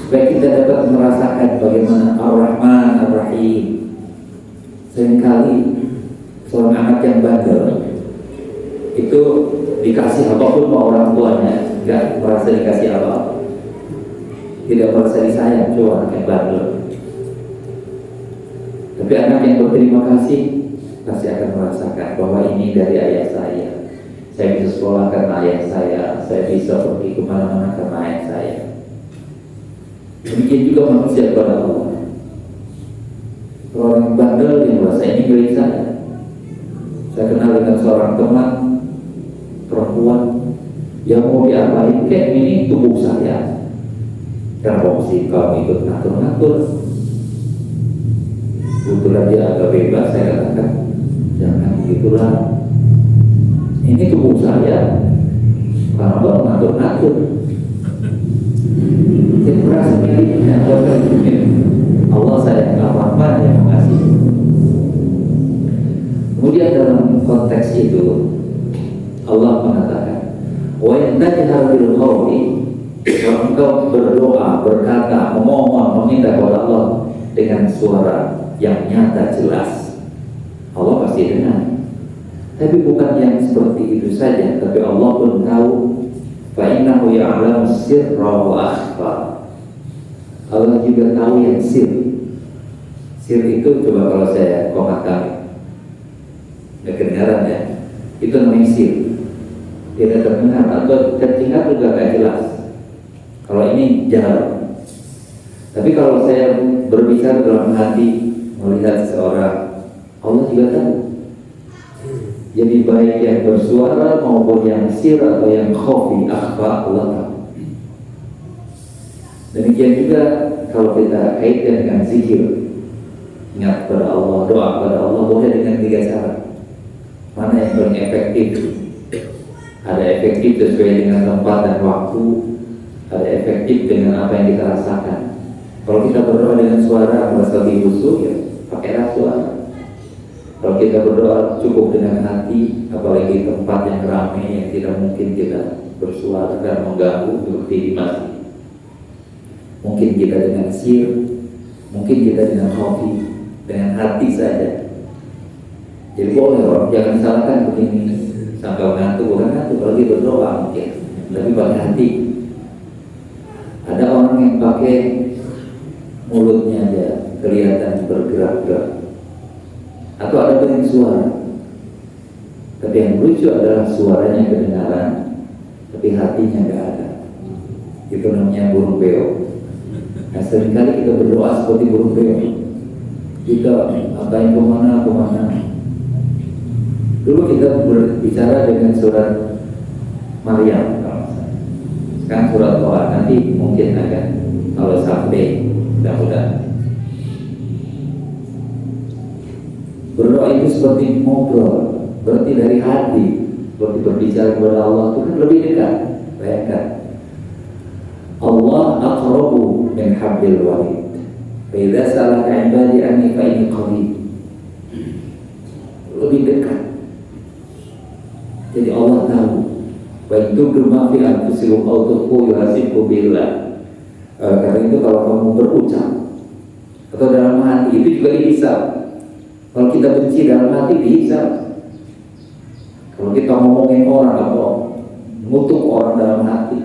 supaya kita dapat merasakan bagaimana Ar-Rahman Ar-Rahim. Seringkali seorang anak yang bandel itu dikasih apapun sama orang tuanya, nggak merasa dikasih apa-apa, tidak merasa disayang, cuma anak yang bandel. Tapi anak yang berterima kasih pasti akan merasakan bahwa ini dari ayah saya bisa sekolah karena ayah saya bisa pergi kemana-mana karena ayah saya. Demikian juga manusia kepada Allah. Orang bandel yang merasa ini milik saya. Saya kenal dengan seorang teman perempuan yang mau diapain, kayak ini tubuh saya. Kenapa mesti kamu ikut ngatur-ngatur? Kebetulan dia agak bebas, saya katakan jangan begitulah. Ini tubuh saya, kamu ngatur-ngatur. Jadi merasa miliknya Allah sayang Ar-Rahman yang mengasihi. Kemudian dalam konteks itu Allah mengatakan, wa in tajhar bil qawli, kalau engkau berdoa, berkata, memohon, meminta kepada Allah dengan suara yang nyata jelas, Allah pasti dengar. Tapi bukan yang seperti itu saja, tapi Allah pun tahu. Fa innahu ya'lamu sirra wa akhfa. Allah juga tahu yang sir. Sir itu coba kalau saya komatkan, nggak kedengaran ya, itu namanya sir. Tidak terdengar atau terdengar juga nggak jelas. Kalau ini jarang. Tapi kalau saya berbicara dalam hati, melihat seseorang, Allah juga tahu. Jadi baik yang bersuara maupun yang sir atau yang khafi, akhfa, Allah tahu. Demikian juga kalau kita kaitkan dengan zikir, ingat kepada Allah, doa kepada Allah, boleh dengan 3 cara. Mana yang paling efektif? Ada efektif sesuai dengan tempat dan waktu, ada efektif dengan apa yang kita rasakan. Kalau kita berdoa dengan suara merasa lebih khusyuk, ya pakailah suara. Kalau kita berdoa cukup dengan hati, apalagi tempat yang ramai yang tidak mungkin kita bersuara dan mengganggu seperti di masjid. Mungkin kita dengan sir, mungkin kita dengan khafi, dengan hati saja. Jadi boleh orang jangan salahkan begini. sampai ngantuk, bukan ngantuk, kalau dia berdoa mungkin, tapi pakai hati. Ada orang yang pakai mulutnya aja kelihatan bergerak-gerak, atau ada dengan suara, tapi yang lucu adalah suaranya kedengaran, tapi hatinya nggak ada. Itu namanya burung beo. Nah, seringkali kita berdoa seperti burung beo. Kita apain kemana. Dulu kita berbicara dengan surat Maryam, sekarang surat Toha, nanti mungkin akan kalau sampai mudah-mudahan. Berdoa itu seperti ngobrol, berarti dari hati, seperti berbicara kepada Allah itu kan lebih dekat. Bayangkan, Allah aqrabu min hablil warid. Fa idza salaka ibadi anni fa inni qarib. Lebih dekat. Jadi Allah tahu. Wa in tubdu ma fi anfusikum aw tukhfu yuhasibkum billah. Karena itu kalau kamu berucap atau dalam hati itu juga dihisab. Kalau kita benci dalam hati dihisab. Kalau kita ngomongin orang atau ngutuk orang dalam hati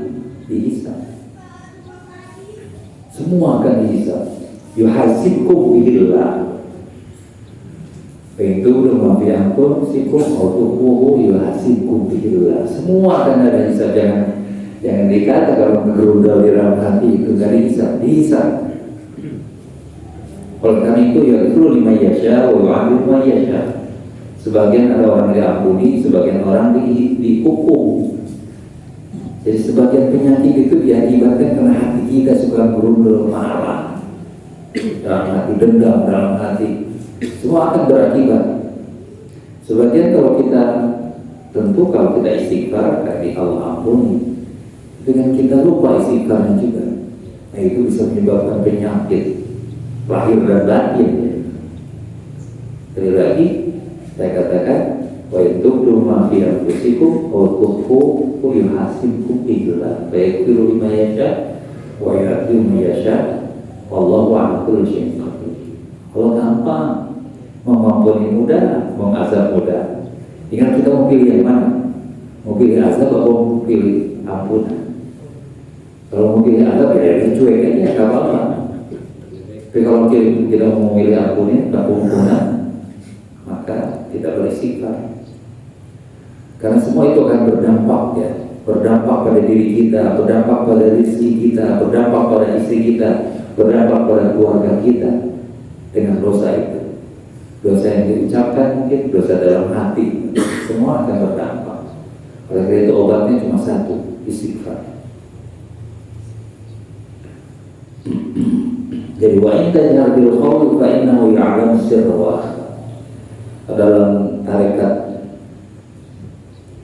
dihisab. Semua akan dihisab. Yuhasibkum billah. Itu udah maafkan sikum autuhu yuhasibkum billah. Semua akan ada hisab. Jangan dikata kalau gerundal di dalam hati itu gak dihisab. Oleh karena itu ya itu lima yasha wa yu'adil ma yasha. Sebagian ada orang diampuni, sebagian orang dihukum. Jadi sebagian penyakit itu diakibatkan karena hati kita suka gerundal, marah, dalam hati dendam, dalam hati. Semua akan berakibat. Sebagian kalau kita istighfar, kali Allah ampuni, dengan kita lupa istighfarnya juga. Nah itu bisa menyebabkan penyakit lahir dan batin. Sekali lagi saya katakan, wa yatubdu ma fi anfusikum aw tukhfu yuhasibkum billah fa yaghfiru liman yasha wa yu'adhibu man yasha wallahu ala kulli syai'in qadir. Kalau gampang mengampuni mudah, mengazab mudah. Ingat kita mau pilih yang mana? Mau pilih azab atau mau pilih ampunan? Kalau mau pilih azab ya cuek aja, gak apa-apa. Tapi kalau kita mau memilih ampunan, maka kita beristighfar. Karena semua itu akan berdampak ya, berdampak pada diri kita, berdampak pada rezeki kita, berdampak pada istri kita, berdampak pada keluarga kita dengan dosa itu. Dosa yang diucapkan mungkin, dosa dalam hati, semua akan berdampak. Oleh karena itu obatnya cuma satu, istighfar. Jadi wa in tajhar bil qawli fa innahu ya'lamu sirra wa akhfa. Dalam tarekat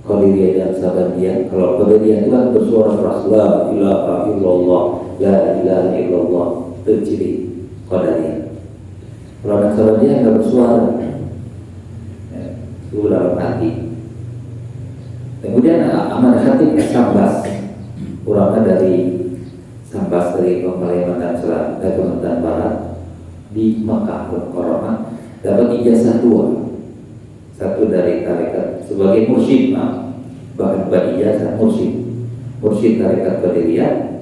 Qadiriyah dan Sabandiyah, kalau Qadiriyah itu kan bersuara keras, la ilaha illallah, la ilaha illallah, itu ciri Qadariyah. Kalau anak Sabandiyah nggak bersuara, itu dalam hati. Kemudian Ahmad Khatib Sambas, ulama dari Sambas dari Kalimantan Barat di Makkah Al-Mukarramah, dapat ijazah 2. Satu dari tarekat sebagai mursyid, bahkan bukan ijazah, mursyid tarekat Qadiriyah,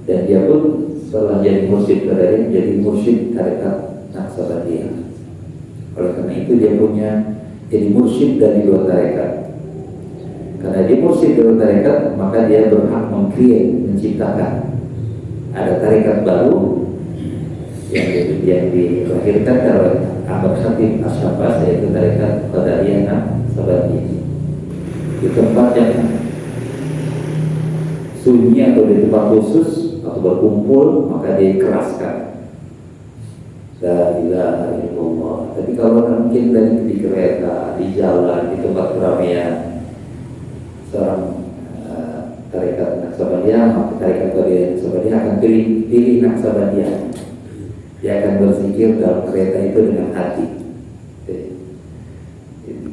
dan dia pun setelah jadi mursyid Qadiriyah jadi mursyid tarekat Naqsabandiyah. Oleh karena itu dia punya jadi mursyid dari 2 tarekat. Karena dia mursyid dari tarekat, maka dia berhak menciptakan ada tarekat baru yang dilahirkan oleh Ahmad Khatib As-Sambas, yaitu tarekat Qadariyah Naqsabandiyah. Di tempat yang sunyi atau di tempat khusus atau berkumpul, maka dia keraskan la ilaha illallah. Tapi kalau mungkin di kereta, di jalan, di tempat keramaian, seorang tarekat Naqsabandiyah, maka tarekat Naqsabandiyah akan pilih Naqsabandiyah. Dia akan berzikir dalam kereta itu dengan hati.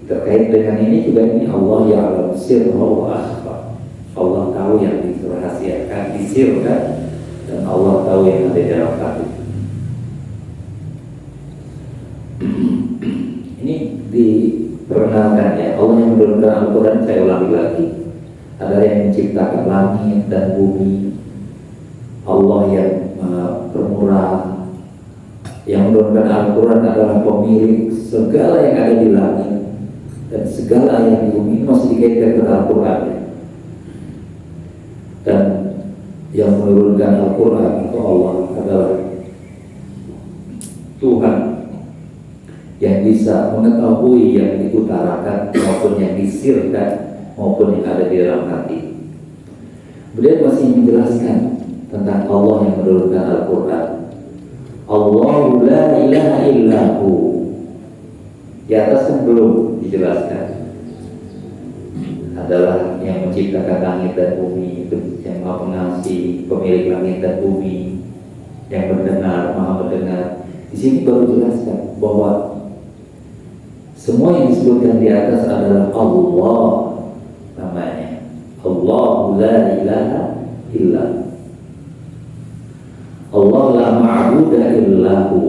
Terkait dengan ini juga ini Allah ya'lamu sirra wa akhfa. Allah tahu yang dirahasiakan, disirkan, dan Allah tahu yang ada dalam hati. Ini diperkenalkan ya, Allah yang menurunkan menurunkan Al-Quran, saya ulangi lagi, adalah yang menciptakan langit dan bumi. Allah yang pemurah. Yang menurunkan Al-Quran adalah pemilik segala yang ada di langit dan segala yang di bumi. Ini masih dikaitkan dengan Al-Quran. Dan yang menurunkan Al-Quran itu Allah adalah Tuhan yang bisa mengetahui yang diutarakan maupun yang disirkan maupun yang ada di dalam hati. Beliau masih menjelaskan tentang Allah yang menurunkan Al-Quran. Allahu la ilaha illahu. Di atas kan belum dijelaskan. Adalah yang menciptakan langit dan bumi, itu yang Maha Pengasih, pemilik langit dan bumi, yang mendengar, Maha mendengar. Di sini baru jelaskan bahwa semua yang disebutkan di atas adalah Allah namanya. Allahu la ilaha illahu. Allah la ma'buda illahu.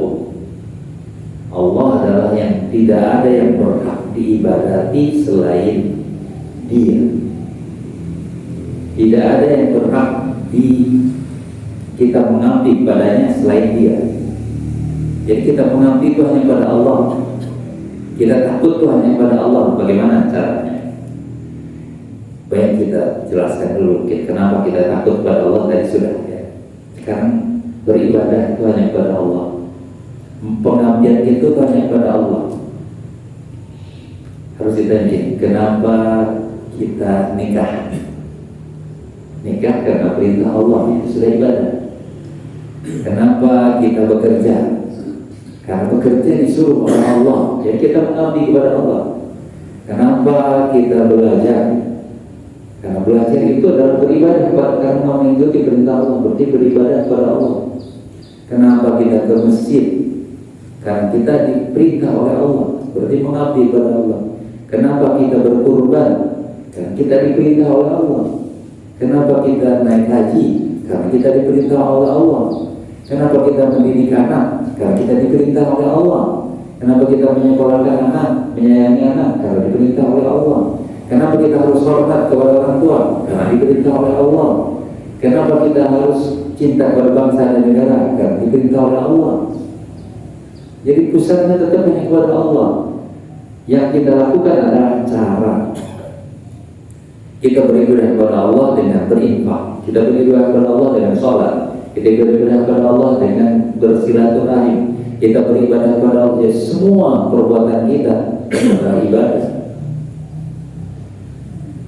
Allah adalah yang tidak ada yang berhak diibadati selain Dia. Tidak ada yang berhak kita mengabdi padanya selain Dia. Jadi kita mengabdi itu hanya pada Allah. Kita takut itu hanya pada Allah. Bagaimana caranya? Baik, kita jelaskan dulu kenapa kita takut pada Allah. Tadi sudah ya. Sekarang beribadah itu hanya kepada Allah. Pengabdian itu hanya kepada Allah. Harus ditanya, kenapa kita nikah? Nikah karena perintah Allah, itu sudah ibadah. Kenapa kita bekerja? Karena bekerja disuruh oleh Allah, jadi kita mengabdi kepada Allah. Kenapa kita belajar? Karena belajar itu adalah beribadah karena mengikuti perintah Allah, berarti beribadah kepada Allah. Kenapa kita ke masjid? Karena kita diperintah oleh Allah, berarti mengabdi kepada Allah. Kenapa kita berkurban? Karena kita diperintah oleh Allah. Kenapa kita naik haji? Karena kita diperintah oleh Allah. Kenapa kita mendidik anak? Karena kita diperintah oleh Allah. Kenapa kita menyekolahkan anak, menyayangi anak? Karena diperintah oleh Allah. Kenapa kita harus hormat kepada orang tua? Karena diperintah oleh Allah. Kenapa kita harus cinta kepada bangsa dan negara? Karena diperintah oleh Allah. Jadi pusatnya tetap hanya kepada Allah. Yang kita lakukan adalah cara kita beribadah kepada Allah dengan berinfak. Kita beribadah kepada Allah dengan sholat. Kita beribadah kepada Allah dengan bersilaturahim. Kita beribadah kepada Allah. Ya, semua perbuatan kita adalah ibadah.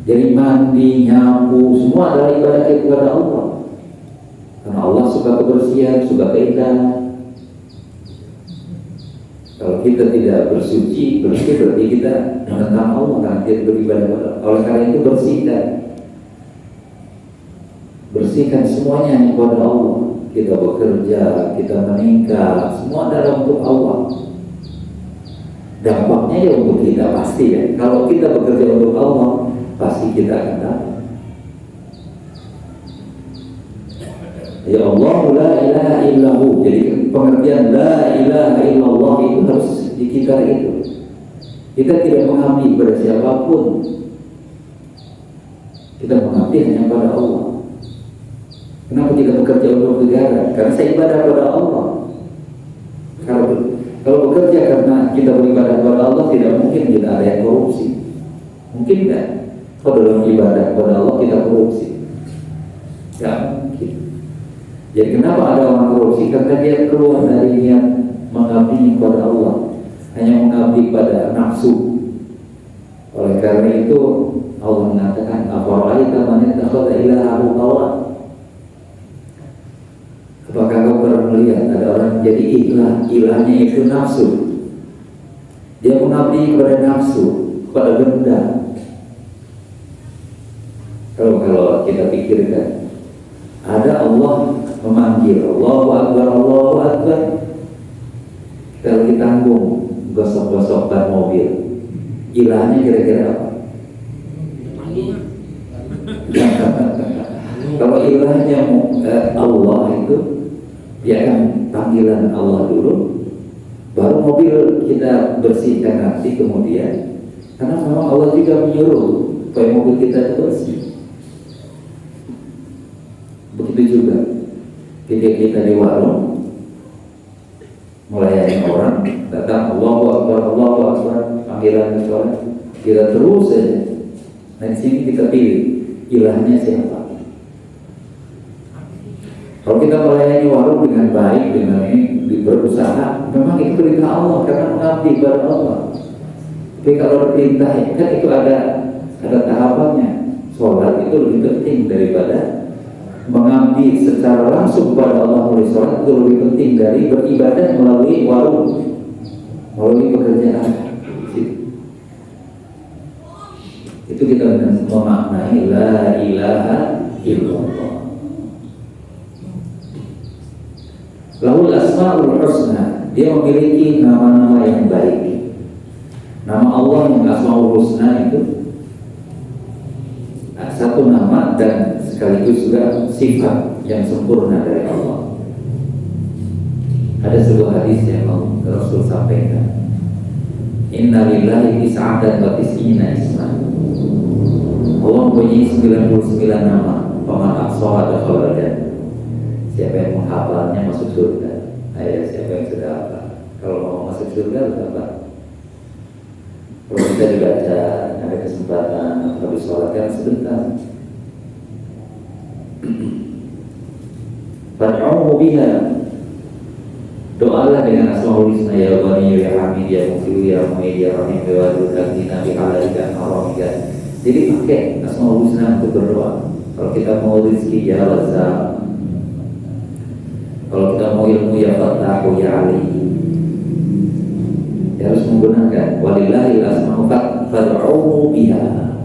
Jadi mandi, nyapu, semua adalah ibadah kita kepada Allah. Karena Allah suka kebersihan, suka keindahan. Kalau kita tidak bersih berarti kita menentang Allah karena kita beribadah kepada Allah. Oleh karena itu bersihkan semuanya hanya kepada Allah. Kita bekerja, kita menikah, semua adalah untuk Allah. Dampaknya ya untuk kita pasti ya. Kalau kita bekerja untuk Allah, pasti kita akan dapat. Ya Allah la ilaha illahu. Jadi pengertian la ilaha illallah itu harus di kita itu. Kita tidak mengabdi pada siapapun. Kita mengabdi hanya pada Allah. Kenapa kita bekerja untuk negara? Karena saya ibadah kepada Allah. Kalau bekerja karena kita beribadah kepada Allah, tidak mungkin kita ada yang korupsi. Mungkin enggak? Kalau dalam ibadah kepada Allah kita korupsi? Tidak mungkin. Jadi kenapa ada orang korupsi? Karena dia keluar dari niat mengabdi kepada Allah, hanya mengabdi pada nafsu. Oleh karena itu Allah mengatakan, "Afara'aita man ittakhadha ilahahu hawa?" Apakah kau pernah melihat ada orang jadi ilahnya itu nafsu? Dia mengabdi kepada nafsu, kepada benda. Kalau kita pikirkan, ada Allah memanggil, Allahu Akbar, Allahu Akbar. Kita lagi tanggung gosok-gosok ban mobil. Ilahnya kira-kira apa? Kalau ilahnya Allah itu, dia akan panggilan Allah dulu, baru mobil kita bersihkan nanti, kemudian Karena memang Allah juga menyuruh supaya mobil kita itu bersih. Begitu juga ketika kita di warung melayani orang, datang Allahu Akbar, panggilan sholat, kita terus saja. Nah di sini kita pilih ilahnya siapa. Kalau kita melayani warung dengan baik, dengan ini berusaha, memang itu perintah Allah karena mengabdi kepada Allah. Tapi kalau perintah kan itu ada tahapannya. Sholat itu lebih penting daripada mengabdi secara langsung kepada Allah. Melalui sholat itu lebih penting dari beribadah melalui warung, melalui pekerjaan. Itu kita memaknai la ilaha illallah. Lahul asmaul husna, dia memiliki nama-nama yang baik. Nama Allah yang asmaul husna itu satu nama dan sekaligus juga sifat yang sempurna dari Allah. Ada sebuah hadis yang Rasul sampaikan, Inna lillahi tis'atan wa tis'ina isman. Allah mempunyai 99 nama. Faman ahsaha dakhala jannah. Siapa yang menghafalnya masuk surga. Ayo, siapa yang sudah hafal? Kalau mau masuk surga harus apa? Kalau kita dibaca, ada kesempatan habis sholat kan sebentar. Fad'uhu biha. Doalah dengan asmaul husna, ya Ghani, ya Hamid, ya Mughni, ya Mu'id, ya Rahim, ya Wadud, Al-Ghina, bihalalika, haramika. Jadi pakai asmaul husna untuk berdoa. Kalau kita mau rezeki, ya Razzaq. Kalau kita mau ilmu, ya Fattahu, ya Ali. Ya harus menggunakan walillahil asma'u fad'uhu biha.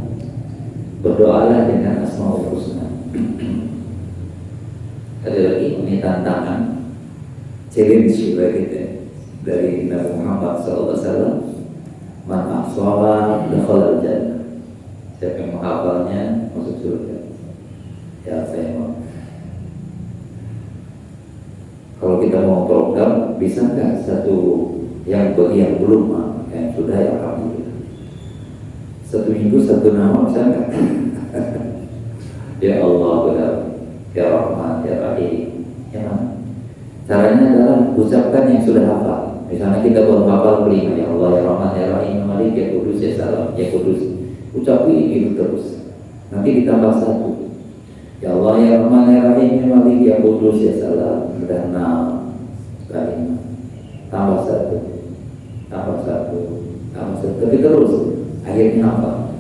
Berdoalah dengan asmaul husna. Ada lagi ini tantangan, challenge bagi kita dari Nabi Muhammad SAW. Man ahsaha dakhala jannah. Siapa yang menghafalnya masuk surga. Ya saya mau. Kalau kita mau program, bisa nggak satu yang bagi yang belum, yang sudah, ya alhamdulillah. Satu minggu satu nama bisa nggak? Ya Allah benar, ya Rahman, ya Rahim. Ya mana? Caranya adalah ucapkan yang sudah hafal. Misalnya kita baru hafal kelima, ya Allah, ya Rahman, ya Rahim, ya Malik, ya Kudus, ya Salam, ya Kudus. Ucapi itu terus. Nanti ditambah satu. Ya Allah, ya Rahman, ya Rahim, ya Malik, ya Kudus, ya Salam. Sudah 6 tambah satu, tambah satu, tambah satu. Tapi terus akhirnya hafal.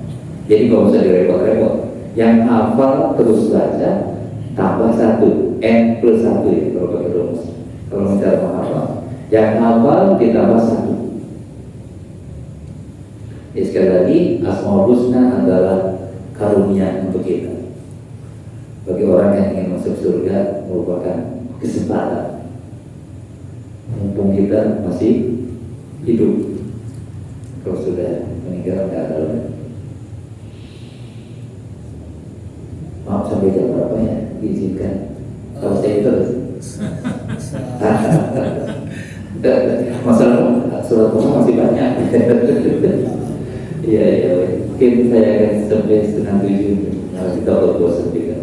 Jadi gak usah direpot-repot. Yang hafal terus baca, tambah satu, n plus 1 ya kalau pakai rumus. Kalau mencari menghafal, yang hafal ditambah satu. Ya, sekali lagi, asmaul husna adalah karunia untuk kita. Bagi orang yang ingin masuk surga merupakan kesempatan. Mumpung kita masih hidup. Kalau sudah meninggal nggak ada lagi. Maaf, sampai jam berapa ya? Diizinkan. Kalau saya terus. Masalah surat masih banyak. Iya, mungkin saya akan sampai 6:30. Nah, kita berpuasa juga.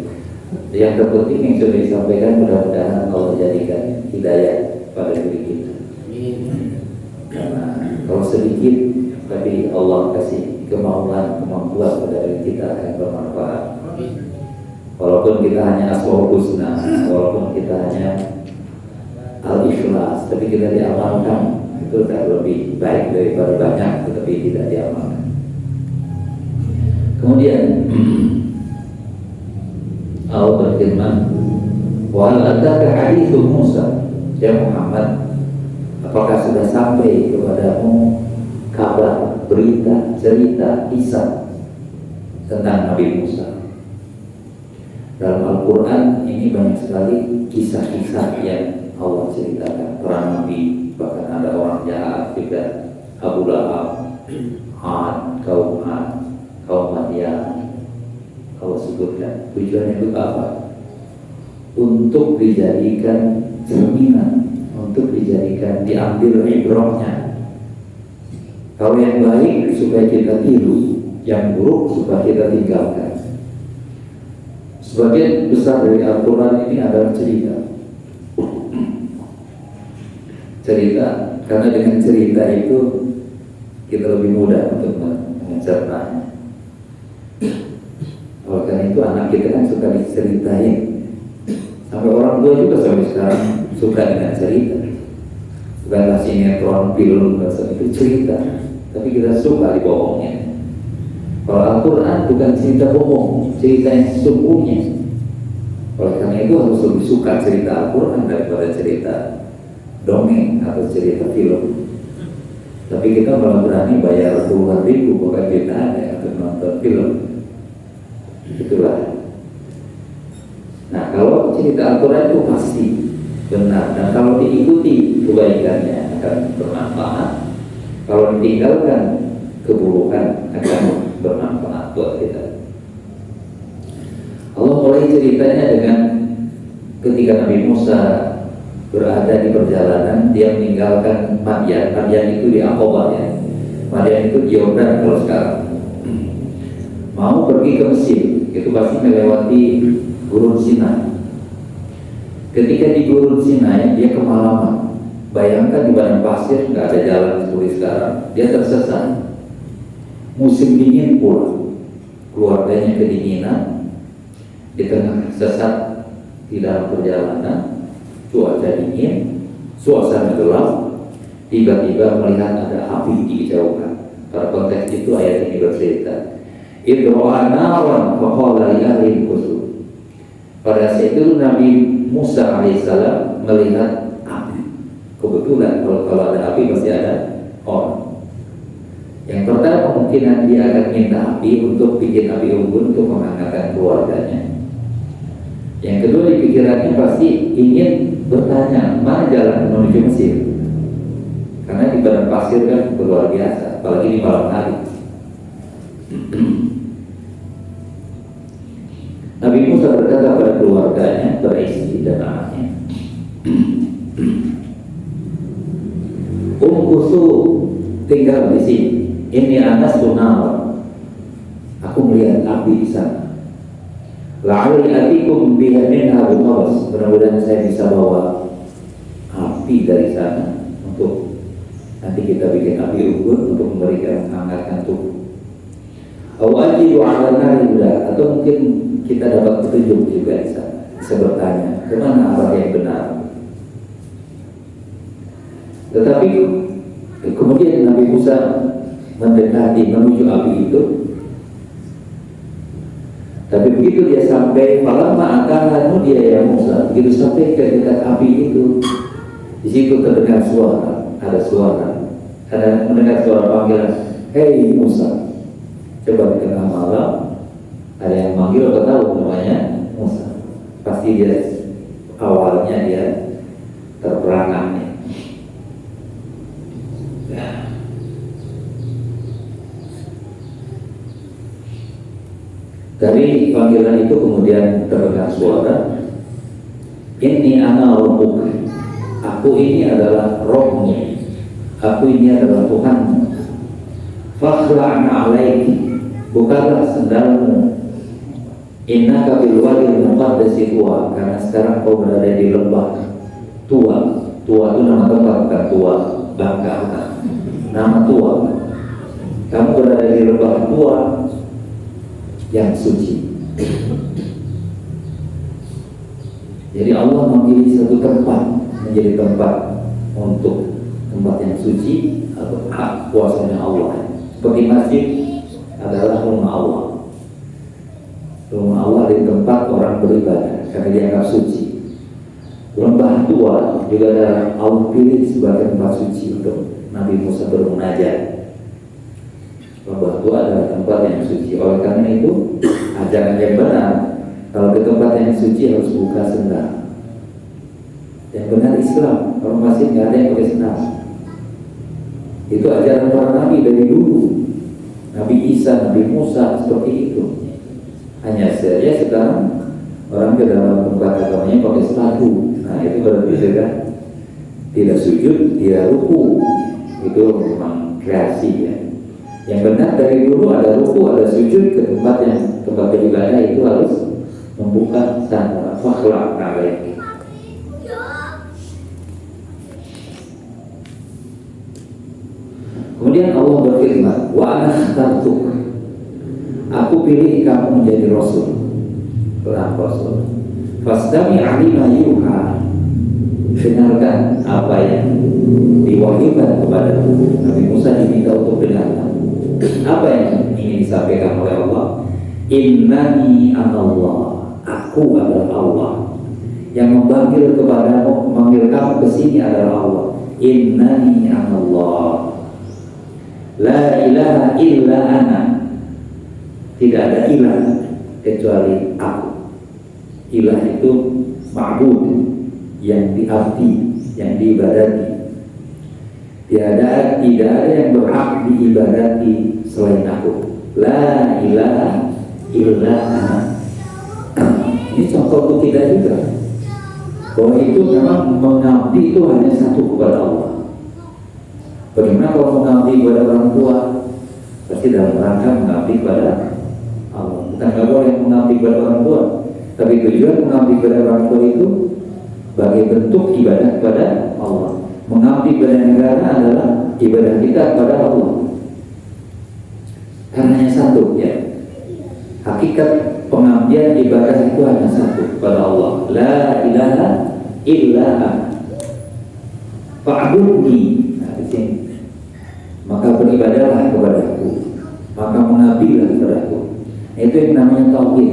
Yang terpenting yang sudah disampaikan, mudah-mudahan Allah jadikan hidayah pada diri kita. Karena kalau sedikit, tapi Allah kasih kemampuan pada diri kita akan bermanfaat. Walaupun kita hanya asmaul husna, walaupun kita hanya al-ikhlas, tapi kita diamalkan, itu sudah lebih baik daripada banyak tetapi tidak diamalkan. Kemudian Allah berfirman, wa hal ataka hadithu Musa, ya Muhammad, apakah sudah sampai kepadamu kabar, berita, cerita, kisah tentang Nabi Musa? Dalam Al-Quran ini banyak sekali kisah-kisah yang Allah ceritakan para Nabi, bahkan ada orang jahat juga, Abu Lahab, kaum Madian. Allah sebutkan tujuannya itu apa? Untuk dijadikan cerminan, untuk dijadikan diambil ibrahnya Kalau yang baik supaya kita tiru, yang buruk supaya kita tinggalkan. Sebagian besar dari Al-Quran ini adalah cerita. Cerita, karena dengan cerita itu kita lebih mudah untuk mencernanya. Oleh karena itu anak kita kan suka diceritain. Sampai orang tua juga sampai sekarang suka dengan cerita. Bukanlah sinetron, film, itu cerita, tapi kita suka dibohongnya. Kalau Al-Quran bukan cerita bohong, cerita yang sesungguhnya. Oleh karena itu harus lebih suka cerita Al-Quran daripada cerita dongeng atau cerita film. Tapi kita malah berani bayar puluhan ribu bukan kita ada untuk nonton film. Itulah. Nah, kalau cerita Al-Quran itu pasti benar, dan kalau diikuti kebaikannya akan bermanfaat. Kalau ditinggalkan keburukan akan bermanfaat buat kita. Allah mulai ceritanya dengan ketika Nabi Musa berada di perjalanan, dia meninggalkan Madian. Madian itu di Aqabah ya. Madian itu di Yordan kalau sekarang. Mau pergi ke Mesir, itu pasti melewati Gurun Sinai. Ketika di Gurun Sinai dia kemalaman. Bayangkan di padang pasir, nggak ada jalan seperti sekarang. Dia tersesat. Musim dingin pula, keluarganya kedinginan, di tengah sesat di dalam perjalanan, cuaca dingin, suasana gelap, tiba-tiba melihat ada api di kejauhan. Pada konteks itu ayat ini bercerita, Idro'a naran faqala li ahli khusus. Pada saat itu Nabi Musa alaihissalam melihat api. Kebetulan kalau ada api pasti ada orang. Yang pertama kemungkinan dia akan minta api untuk bikin api unggun untuk menghangatkan keluarganya. Yang kedua di pikirannya pasti ingin bertanya mana jalan menuju Mesir. Karena di padang pasir kan luar biasa, apalagi di malam hari. Nabi Musa berkata pada keluarganya, beristri dan anaknya, Umkusu tinggal di sini. Ini anak sunnah. Aku melihat api di sana. La'ali atikum biha minha biqabas. Mudah-mudahan saya bisa bawa api dari sana untuk nanti kita bikin api unggun untuk memberikan menghangatkan tubuh. Awaji ala nari udah, atau mungkin kita dapat petunjuk juga di sana. Bisa bertanya kemana arah yang benar. Tetapi kemudian Nabi Musa mendekati menuju api itu. Tapi begitu dia sampai, falamma akala dia ya Musa, begitu sampai ke dekat api itu, di situ terdengar suara, ada mendengar suara panggilan, hei Musa. Coba di tengah malam ada yang manggil, atau tahu namanya Musa. Pasti dia awalnya dia terperangah. Dari panggilan itu kemudian terdengar suara, Inni ana rabbuka. Aku ini adalah Rohmu. Aku ini adalah Tuhanmu. Fakhla'an alaiki. Bukalah sendalmu. Innaka bil wadil muqaddasi tua. Karena sekarang kau berada di lembah tua. Tua itu nama tempat, bukan tua Bangka. Nama tua. Kamu berada di lembah tua yang suci. Jadi Allah memilih satu tempat menjadi tempat untuk tempat yang suci atau hak kuasanya Allah. Seperti masjid adalah rumah Allah. Rumah Allah di tempat orang beribadah karena dianggap suci. Lembah tua juga adalah Allah pilih sebagai tempat suci untuk Nabi Musa bermunajat. Lembah tua adalah tempat yang suci. Oleh karena itu ajaran yang benar, kalau ke tempat yang suci harus buka sendal. Yang benar Islam, kalau masih nggak ada yang pakai sendal. Itu ajaran para nabi dari dulu. Nabi Isa, Nabi Musa seperti itu. Hanya saja sekarang orang ke dalam tempat agamanya pakai sepatu. Nah itu berarti kan tidak sujud, tidak ruku. Itu memang kreasi ya. Yang benar dari dulu ada ruku, ada sujud ke tempat beribadah itu harus membuka sana fakhlaq alaik. Kemudian Allah berfirman, wa ana khatartuk, aku pilih kamu menjadi rasul, seorang rasul. Fastami' lima yuha, dengarkan apa yang diwahyukan kepada Nabi Musa, diminta untuk dengarkan apa yang ingin disampaikan oleh Allah. Innani anallah, aku adalah Allah. Yang memanggil kepadamu, memanggil kamu ke sini adalah Allah. Innani anallah, la ilaha illa ana, tidak ada ilah kecuali aku. Ilah itu ma'bud, yang diabdi, yang diibadati. Tidak ada yang berhak diibadati selain aku. La ilaha illa ana. Ini contoh untuk kita juga, bahwa itu memang mengabdi itu hanya satu kepada Allah. Bagaimana kalau mengabdi kepada orang tua? Pasti dalam rangka mengabdi kepada Allah. Bukan nggak boleh mengabdi kepada orang tua, tapi tujuan mengabdi kepada orang tua itu sebagai bentuk ibadah kepada Allah. Mengabdi kepada negara adalah ibadah kita kepada Allah. Karena hanya satu ya. Hakikat pengabdian ibadah itu hanya satu kepada Allah. La ilaha illa ana fa'budni. Nah, di sini. Maka beribadahlah kepadaku, maka mengabdilah kepadaku. Itu yang namanya tauhid.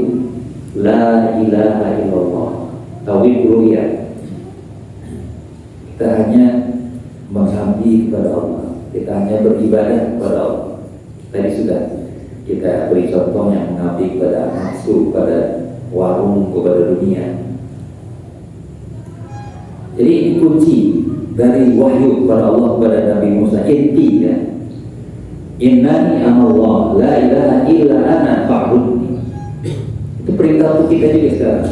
La ilaha illallah. Tauhid uluhiyah. Kita hanya mengabdi kepada Allah, kita hanya beribadah kepada Allah. Tadi sudah kita beri contoh yang mengabdi kepada nafsu, kepada warung, kepada dunia. Jadi ini kunci dari wahyu kepada Allah kepada Nabi Musa, intinya innani anallah la ilaha illa ana fa'budni. Itu perintah untuk kita juga sekarang.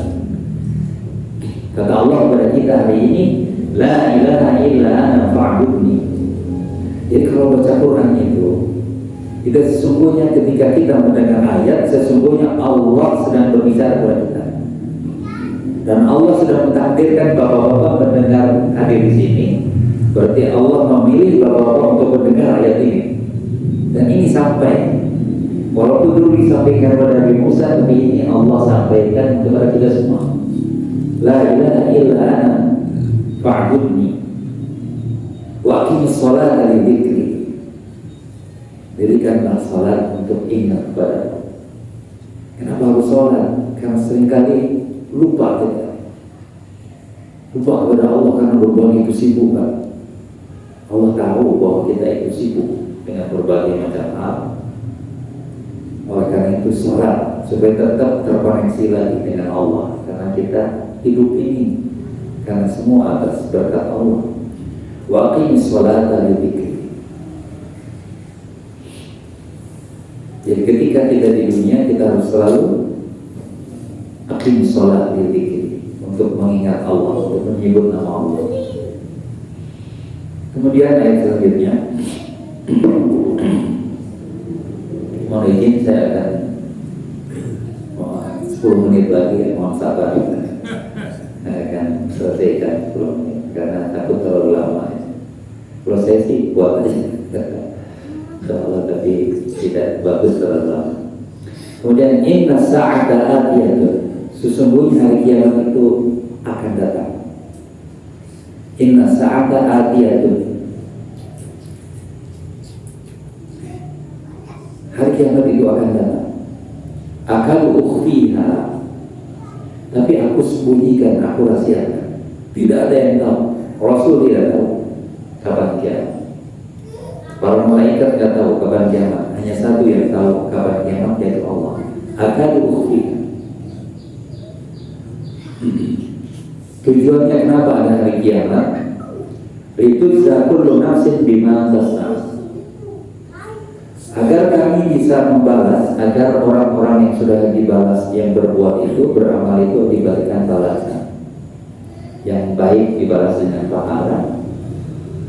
Kata Allah kepada kita hari ini, la ilaha illa ana fa'budni. Jadi kalau baca Quran itu sesungguhnya ketika kita mendengar ayat, sesungguhnya Allah sedang berbicara kepada kita. Dan Allah sudah mentakdirkan bapak-bapak mendengar hadir di sini. Berarti Allah memilih bapak-bapak untuk mendengar ayat ini. Dan ini sampai, walaupun dulu disampaikan kepada Nabi Musa, tapi ini Allah sampaikan kepada kita semua. La ilaha illa ana fa'budni wa aqimis sholata li dzikri. Dirikanlah salat untuk ingat kepada. Kenapa harus salat? Karena seringkali lupa kita. Lupa kepada Allah karena berbagai kesibukan. Allah tahu bahwa kita itu sibuk dengan berbagai macam hal. Oleh karena itu salat supaya tetap terkoneksi lagi dengan Allah. Karena kita hidup ini karena semua atas berkat Allah. Wa aqimis sholata li dzikri. Jadi ketika kita di dunia, kita harus selalu aqimis sholat li dzikri, untuk mengingat Allah, untuk menyebut nama Allah. Kemudian ayat selanjutnya, mohon izin saya akan 10 menit lagi, mohon sabar. Saya akan selesaikan 10 menit karena takut terlalu lama. Kalau saya sih buat aja, insya-Allah, tapi tidak bagus terlalu lama. Kemudian inna sa'ata atiyatun, sesungguhnya hari kiamat itu akan datang. Inna sa'ata atiyatun, hari kiamat itu akan datang. Akan ukhfiha, tapi aku sembunyikan, aku rahasiakan. Tidak ada yang tahu. Rasul tidak tahu kapan kiamat. Para malaikat tidak tahu kapan kiamat. Hanya satu yang tahu kapan kiamat, yaitu Allah. Akan ukhfiha. Tujuannya kenapa ada hari kiamat? Itu kullu nafsin bima tas'a, agar kami bisa membalas, agar orang-orang yang sudah dibalas, yang berbuat itu, beramal itu, diberikan balasan. Yang baik dibalas dengan pahala,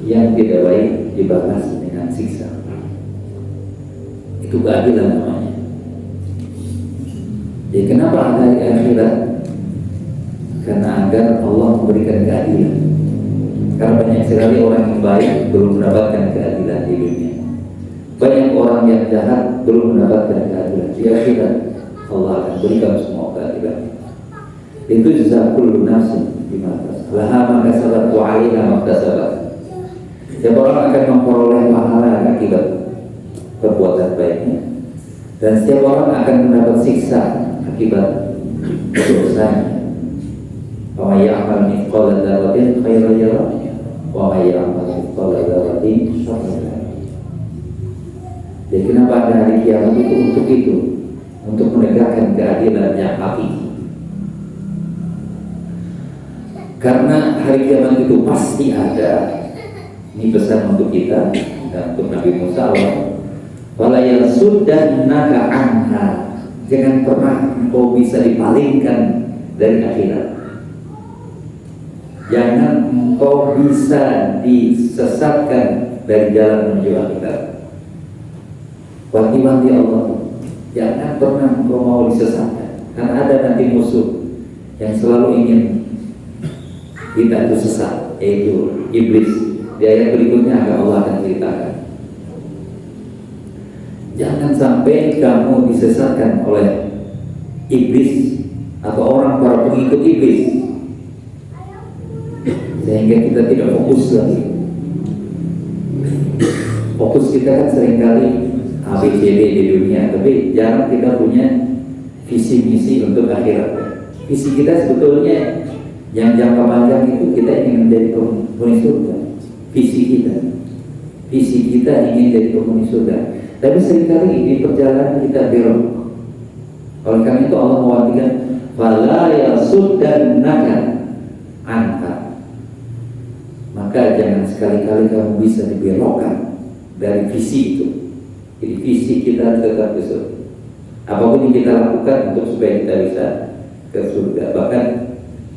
yang tidak baik dibalas dengan siksa. Itu keadilan namanya. Jadi kenapa ada hari akhirat? Karena agar Allah memberikan keadilan. Karena banyak sekali orang yang baik belum mendapatkan keadilan di dunia. Banyak orang yang jahat belum mendapatkan keadilan. Di akhirat Allah akan berikan semua keadilan. Itu jazaa kullu nafsin bima kasabat. Laha ma kasabat wa 'alaiha ma kasabat. Setiap orang akan memperoleh pahala akibat perbuatan baiknya, dan setiap orang akan mendapat siksa akibat dosanya. Wa may ya'mal mithqala dzarratin khairan yarah wa may ya'mal mithqala dzarratin syarran yarah. Jadi kenapa ada hari kiamat itu? Untuk menegakkan keadilan yang hakiki. Karena hari kiamat itu pasti ada. Ini pesan untuk kita dan untuk Nabi Musa Allah. Wala yasuddannaka anha. Jangan pernah engkau bisa dipalingkan dari akhirat. Jangan engkau bisa disesatkan dari jalan menuju akhirat. Wanti-wanti Allah. Jangan pernah engkau mau disesatkan. Karena ada nanti musuh yang selalu ingin kita itu sesat, yaitu iblis. Di ayat berikutnya akan Allah akan ceritakan. Jangan sampai kamu disesatkan oleh iblis atau orang para pengikut iblis, sehingga kita tidak fokus lagi. Fokus kita kan seringkali ABCD di dunia, tapi jarang kita punya visi misi untuk akhirat. Visi kita sebetulnya yang jangka panjang itu kita ingin menjadi penghuni surga. Visi kita ingin jadi penghuni surga. Tapi seringkali di perjalanan kita belok. Oleh karena itu Allah mewantikan, fala yasuddannaka anha. Maka jangan sekali-kali kamu bisa dibelokkan dari visi itu. Jadi visi kita tetap ke surga. Apapun yang kita lakukan untuk supaya kita bisa ke surga. Bahkan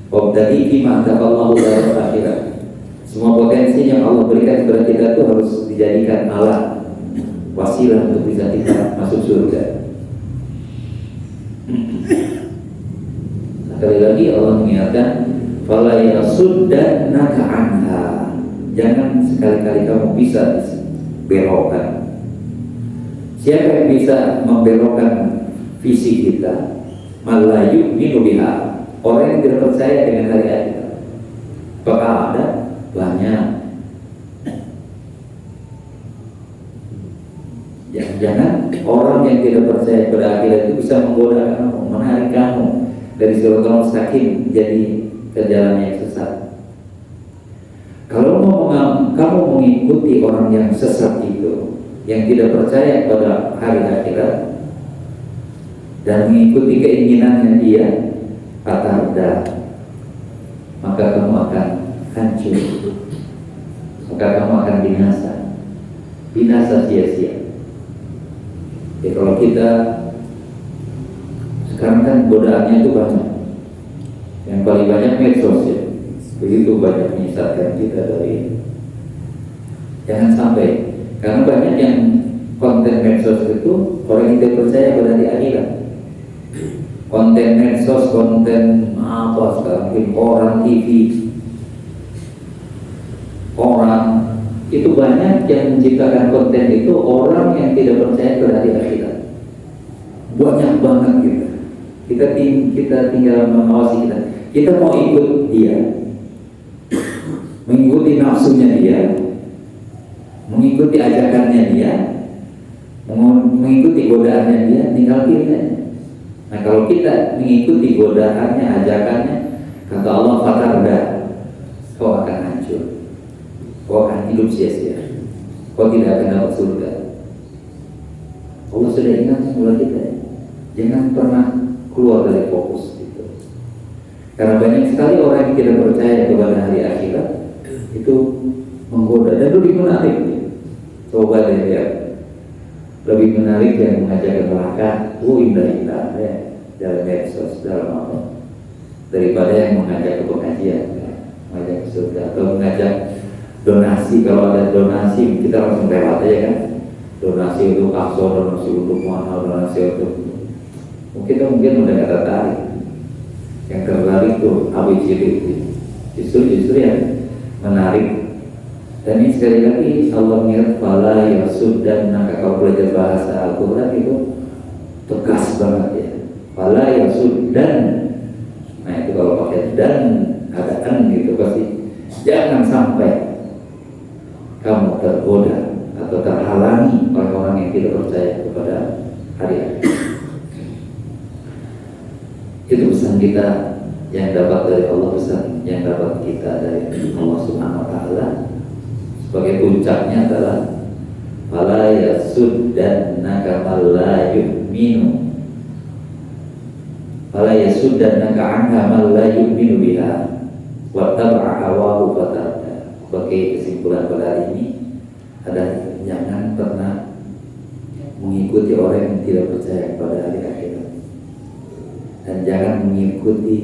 wabtaghi fima ataqallahu daral akhirat. Semua potensi yang Allah berikan kepada kita itu harus dijadikan alat wasilah untuk bisa kita masuk surga. Sekali lagi Allah mengingatkan, fala yasuddannaka anha. Jangan sekali-kali kamu bisa belokkan. Siapa yang bisa membelokkan visi kita? Man yu'minu biha. Orang yang tidak percaya dengan hari akhirat. Apakah ada? Banyak. Jangan orang yang tidak percaya pada akhirat itu bisa menggoda kamu, menarik kamu dari siratal mustaqim jadi ke jalan yang sesat. Kalau kamu mengikuti orang yang sesat itu, yang tidak percaya pada hari akhirat dan mengikuti keinginannya dia, maka kamu akan hancur, maka kamu akan binasa sia-sia. Ya kalau kita sekarang kan godaannya itu banyak, yang paling banyak medsos ya, begitu banyak menyesatkan kita dari. Jangan sampai, karena banyak yang konten medsos itu orang yang tidak percaya pada hari akhirat. Konten medsos, konten apa sekarang, koran, TV, orang itu banyak yang menciptakan konten itu orang yang tidak percaya pada hari akhirat. Banyak banget gitu. Kita tinggal mengawasi kita mau ikut dia, mengikuti nafsunya dia, mengikuti ajakannya dia, mengikuti godaannya dia, tinggal pilih aja. Nah kalau kita mengikuti godaannya, ajakannya, kata Allah, fatarda, kau akan hancur, kau akan hidup sia-sia, kau tidak akan dapat surga. Allah sudah ingat semula kita, jangan pernah keluar dari fokus gitu. Karena banyak sekali orang yang tidak percaya kepada hari akhirat itu menggoda dan lebih menarik. Coba deh lihat, lebih menarik yang mengajak ke neraka, indah-indah ya, dalam medsos, dalam apa, daripada yang mengajak ke pengajian, mengajak ke surga atau mengajak donasi. Kalau ada donasi kita langsung lewat aja kan, donasi untuk akso, donasi untuk mana, donasi untuk mungkin udah nggak tertarik. Yang tertarik itu ABCD itu justru yang menarik. Dan ini sekali lagi Allah mengingat fala yasuddan, kalau belajar bahasa Al-Quran itu tegas banget ya, fala yasuddan. Nah itu kalau pakai dan ada an gitu pasti jangan sampai kamu tergoda atau terhalangi oleh orang yang tidak percaya kepada hari akhir. Itu pesan kita yang dapat dari Allah, pesan yang dapat kita dari Allah Subhanahu wa Ta'ala. Sebagai puncaknya adalah fala yasuddannaka man la yu'minu, fala yasuddannaka anha man la yu'minu biha wa taba'a hawahu fatarda. Sebagai kesimpulan pada hari ini adalah jangan pernah mengikuti orang yang tidak percaya kepada hari akhirat, dan jangan mengikuti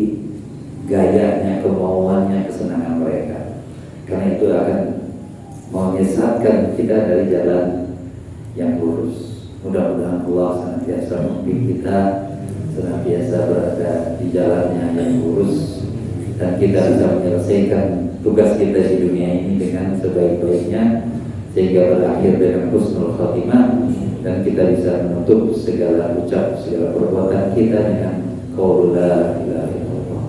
gayanya, kemauannya, kesenangan mereka, karena itu akan menyesatkan kita dari jalan yang lurus. Mudah-mudahan Allah senantiasa membimbing kita, senantiasa berada di jalannya yang lurus, dan kita bisa menyelesaikan tugas kita di dunia ini dengan sebaik-baiknya, sehingga berakhir dengan husnul khatimah, dan kita bisa menutup segala ucap, segala perbuatan kita dengan qaul la ilaha illallah.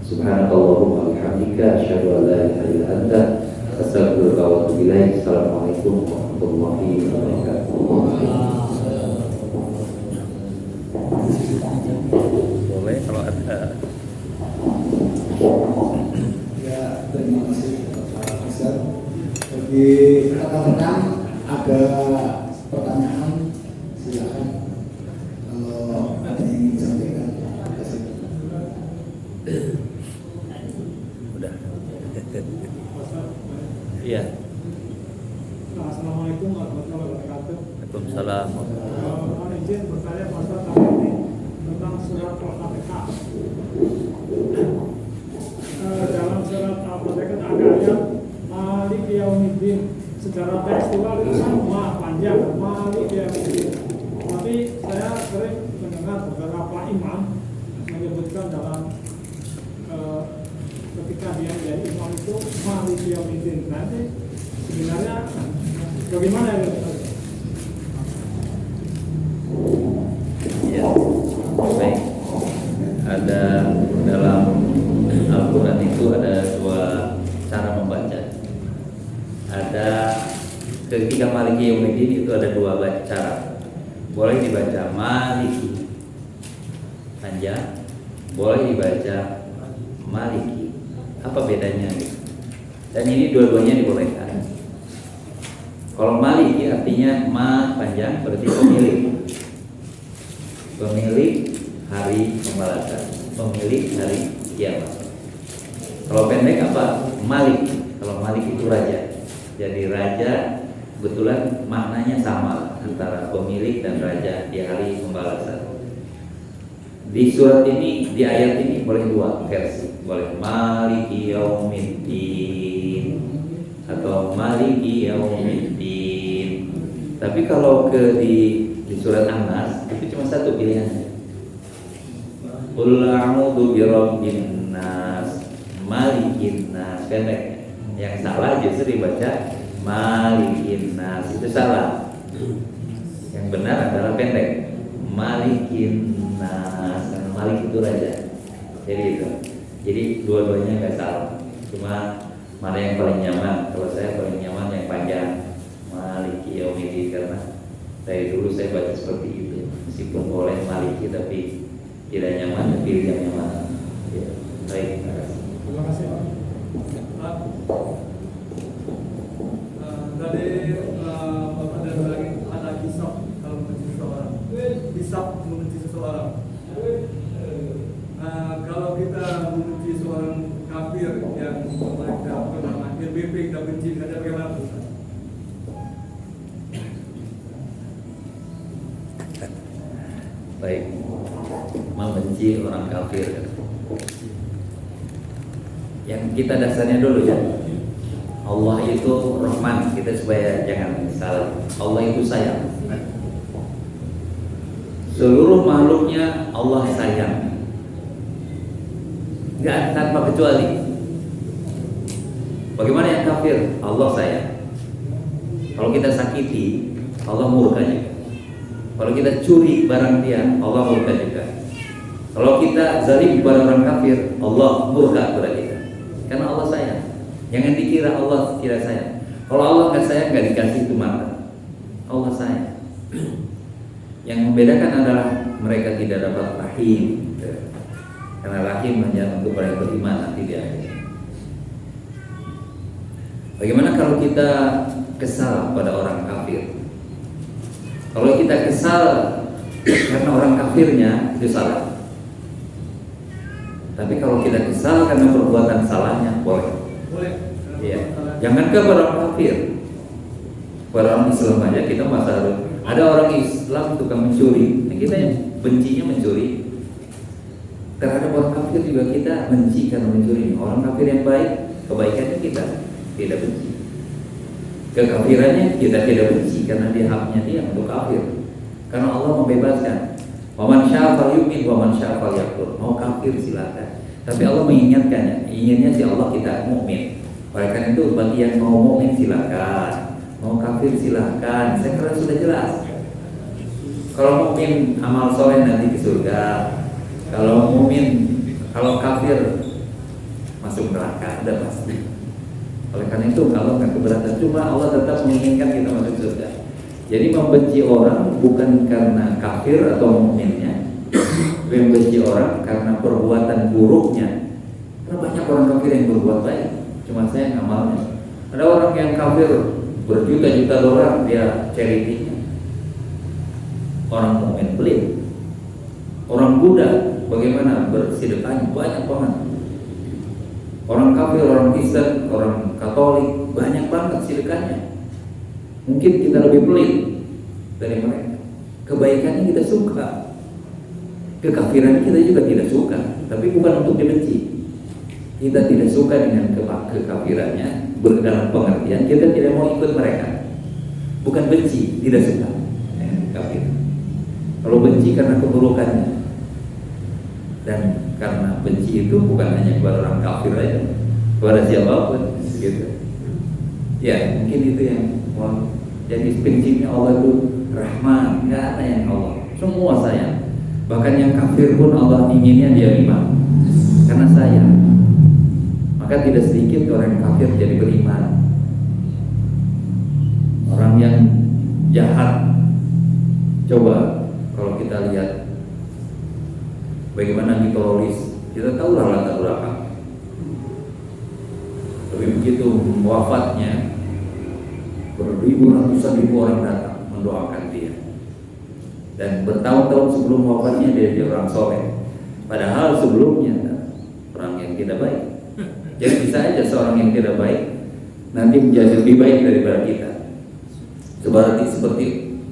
Subhanakallahumma wa bihamdika asyhadu an la ilaha illa anta astaghfiruka wa atubu ilaik. Assalamualaikum warahmatullahi wabarakatuh. Boleh kalau ada. Ya, terima kasih Pak Ustaz. Bagi rekan-rekan ada pertanyaan, silakan. Kalau ada yang ingin disampaikan, terima kasih. Udah. Iya. Assalamualaikum warahmatullahi wabarakatuh. Waalaikumsalam. Mohon izin bertanya Pak Ustaz ini tentang surat Al-Fatihah. Dalam surat Al-Fatihah ada ayat Malik Yaumiddin. Secara tekstual itu sama panjang Malik Yaumiddin. Tapi saya sering mendengar beberapa imam menyebutkan dalam ketika dia menjadi imam itu Malik Yaumiddin. Nanti sebenarnya bagaimana ini? Ya, baik. Ada dalam Al-Quran itu ada dua cara membaca. Ada ketika Maliki Yaumiddin itu ada dua cara. Boleh dibaca Maliki panjang, boleh dibaca Maliki. Apa bedanya? Dan ini dua-duanya dibolehkan. Kalau Maliki artinya ma panjang berarti pemilik hari pembalasan, pemilik hari kiamat. Kalau pendek apa? Malik. Kalau Malik itu raja. Jadi raja kebetulan maknanya sama antara pemilik dan raja di hari pembalasan. Di surat ini, di ayat ini boleh dua versi. Boleh Maliki Yaumiddin atau Maliki Yaumiddin. Tapi kalau di surat An-Nas itu cuma satu pilihannya. Qul a'udzu birabbin nas, malikin nas. Pendek. Yang salah justru dibaca malikin nas. Itu salah. Yang benar adalah pendek. Malikin nas. Karena Malik itu raja. Jadi itu. Jadi dua-duanya nggak salah. Cuma mana yang paling nyaman? Kalau saya paling nyaman yang panjang, Maliki Yaumiddin, karena dari dulu saya baca seperti itu. Meskipun boleh Maliki tapi tidak nyaman, pilih yang nyaman. Ya, baik. Terima kasih. Terima kasih Pak. Tadi Bapak dan lagi ada hisab kalau membenci seseorang. Hisab membenci seseorang. Kalau kita membenci seorang kafir yang mereka bernama LBP, kita benci saja bagaimana? Baik, membenci orang kafir. Yang kita dasarnya dulu ya, Allah itu Rahman, kita supaya jangan salah. Allah itu sayang. Seluruh makhluknya Allah sayang. Enggak tanpa kecuali. Bagaimana yang kafir? Allah sayang. Kalau kita sakiti, Allah murka juga. Kalau kita curi barang dia, Allah murka juga. Kalau kita zalim kepada orang kafir, Allah murka kepada kita. Karena Allah sayang. Jangan dikira Allah tidak sayang. Kalau Allah nggak sayang, nggak dikasih itu mata. Allah sayang. Yang membedakan adalah mereka tidak dapat rahim. Karena rahim hanya untuk orang yang beriman nanti di akhir. Bagaimana kalau kita kesal pada orang kafir? Kalau kita kesal karena orang kafirnya, itu salah. Tapi kalau kita kesal karena perbuatan salahnya, boleh. Iya. Jangan kepada orang kafir. Pada orang Islam aja kita masa harus. Ada orang Islam tukang mencuri, nah kita yang bencinya mencuri. Terhadap orang kafir juga kita benci karena mencuri. Orang kafir yang baik, kebaikannya kita tidak benci. Kekafirannya kita tidak benci karena dia haknya dia untuk kafir. Karena Allah membebaskan. Waman syaa falyu'min waman syaa falyakfur. Mau kafir silakan. Tapi Allah mengingatkannya, inginnya si Allah kita mukmin. Oleh karena itu bagi yang mau mukmin silakan, mau kafir silakan. Saya kira sudah jelas. Kalau mukmin amal soleh nanti ke surga. Kalau mukmin, kalau kafir masuk neraka, udah pasti. Oleh karena itu Allah nggak keberatan, cuma Allah tetap menginginkan kita masuk surga. Jadi membenci orang bukan karena kafir atau mukminnya, membenci orang karena perbuatan buruknya. Karena banyak orang kafir yang berbuat baik, cuma saya ngamalnya. Ada orang yang kafir berjuta-juta dolar dia charity-nya. Orang mukmin pelit. Orang Buddha bagaimana bersedekahnya banyak banget. Orang kafir, orang Kristen, orang Katolik banyak banget sedekahnya. Mungkin kita lebih pelit dari mereka. Kebaikannya kita suka, kekafiran kita juga tidak suka. Tapi bukan untuk dibenci. Kita tidak suka dengan kekafirannya. Dalam pengertian kita tidak mau ikut mereka. Bukan benci, tidak suka kafir. Kalau benci karena keburukannya. Dan karena benci itu bukan hanya kepada orang kafir aja, kepada siapapun gitu. Ya mungkin itu yang jadi bencinya Allah itu Rahman, nggak ada yang Allah, semua sayang. Bahkan yang kafir pun Allah inginnya dia iman karena sayang. Maka tidak sedikit orang kafir jadi beriman. Orang yang jahat, coba kalau kita lihat bagaimana diteroris, kita tahu lah latar belakang. Tapi begitu wafatnya, beribu ratusan ribu orang datang mendoakan dia. Dan bertahun-tahun sebelum wafatnya dia orang soleh. Padahal sebelumnya orang yang tidak baik. Jadi bisa aja seorang yang tidak baik nanti menjadi lebih baik daripada kita. Seperti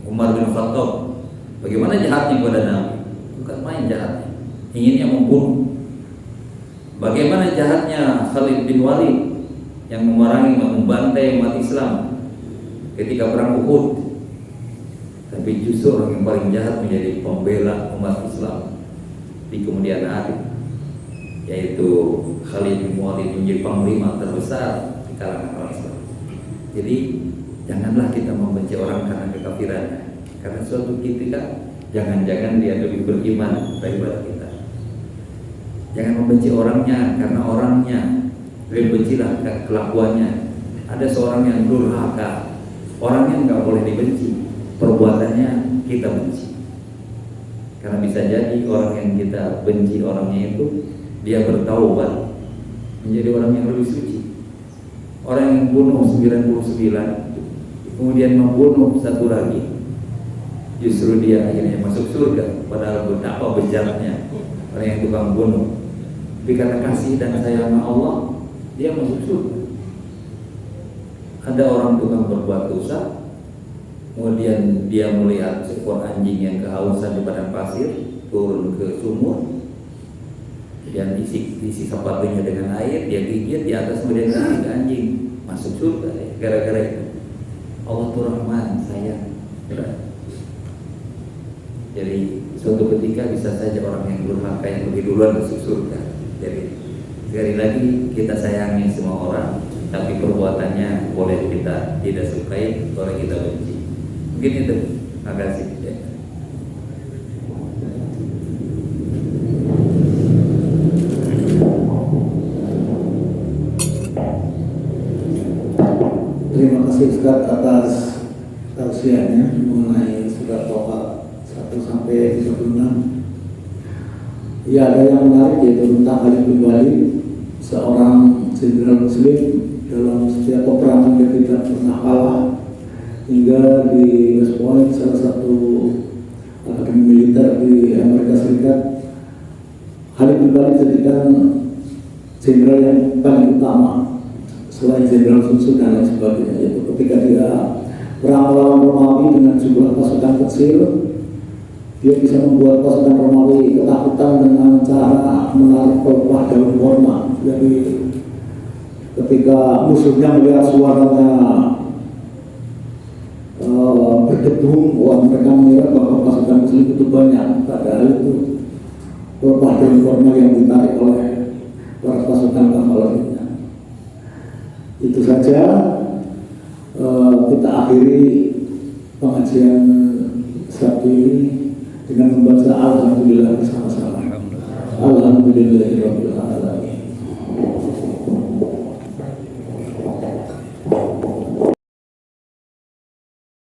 Umar bin Khattab. Bagaimana jahatnya kepada Nabi? Bukan main jahatnya. Inginnya membunuh. Bagaimana jahatnya Khalid bin Walid yang memerangi, membantai umat Islam ketika perang Uhud. Tapi justru orang yang paling jahat menjadi pembela umat Islam di kemudian hari, yaitu Khalid bin Walid menjadi panglima terbesar di kalangan orang Islam. Jadi janganlah kita membenci orang karena kekafirannya, karena suatu ketika jangan-jangan dia lebih beriman daripada kita. Jangan membenci orangnya karena orangnya, bencilah kelakuannya. Ada seorang yang durhaka, orangnya nggak boleh dibenci, perbuatannya kita benci. Karena bisa jadi orang yang kita benci orangnya itu dia bertaubat menjadi orang yang lebih suci. Orang yang bunuh 99 kemudian membunuh satu lagi, justru dia akhirnya masuk surga, padahal betapa bejatnya orang yang tukang bunuh. Tapi karena kasih dan sayang Allah, dia masuk surga. Ada orang tukang berbuat dosa, kemudian dia melihat seekor anjing yang kehausan di padang pasir, turun ke sumur, dan isi sepatunya dengan air, dia gigit di atas, kemudian kasih ke anjing, masuk surga ya, gara-gara itu. Allah tuh Rahman, sayang. Jadi suatu ketika bisa saja orang yang durhaka yang lebih duluan masuk surga. Jadi sekali lagi kita sayangi semua orang, tapi perbuatannya boleh kita tidak sukai, boleh kita benci. Mungkin itu. Terima kasih. Ya. Terima kasih Ustaz atas tausiahnya mengenai surat Toha 1 sampai 36. Ya, ada yang menarik yaitu tentang Khalid bin Walid, seorang jenderal Muslim dalam setiap peperangan dia tidak pernah kalah, hingga di West Point, salah satu akademi militer di Amerika Serikat, Khalid bin Walid jadikan jenderal yang paling utama selain jenderal Sun Tzu dan lain sebagainya. Yaitu ketika dia perang melawan Romawi dengan jumlah pasukan kecil, dia bisa membuat pasukan Romawi ketakutan dengan cara menaruh pelepah daun kurma. Jadi ketika musuhnya melihat suaranya berdebung, wah, mereka mengira bahwa pasukan muslim itu banyak, padahal itu pelepah daun kurma yang ditarik oleh para pasukan kavalerinya. Itu saja, kita akhiri pengajian Sabtu ini dengan membaca Alhamdulillah bersama.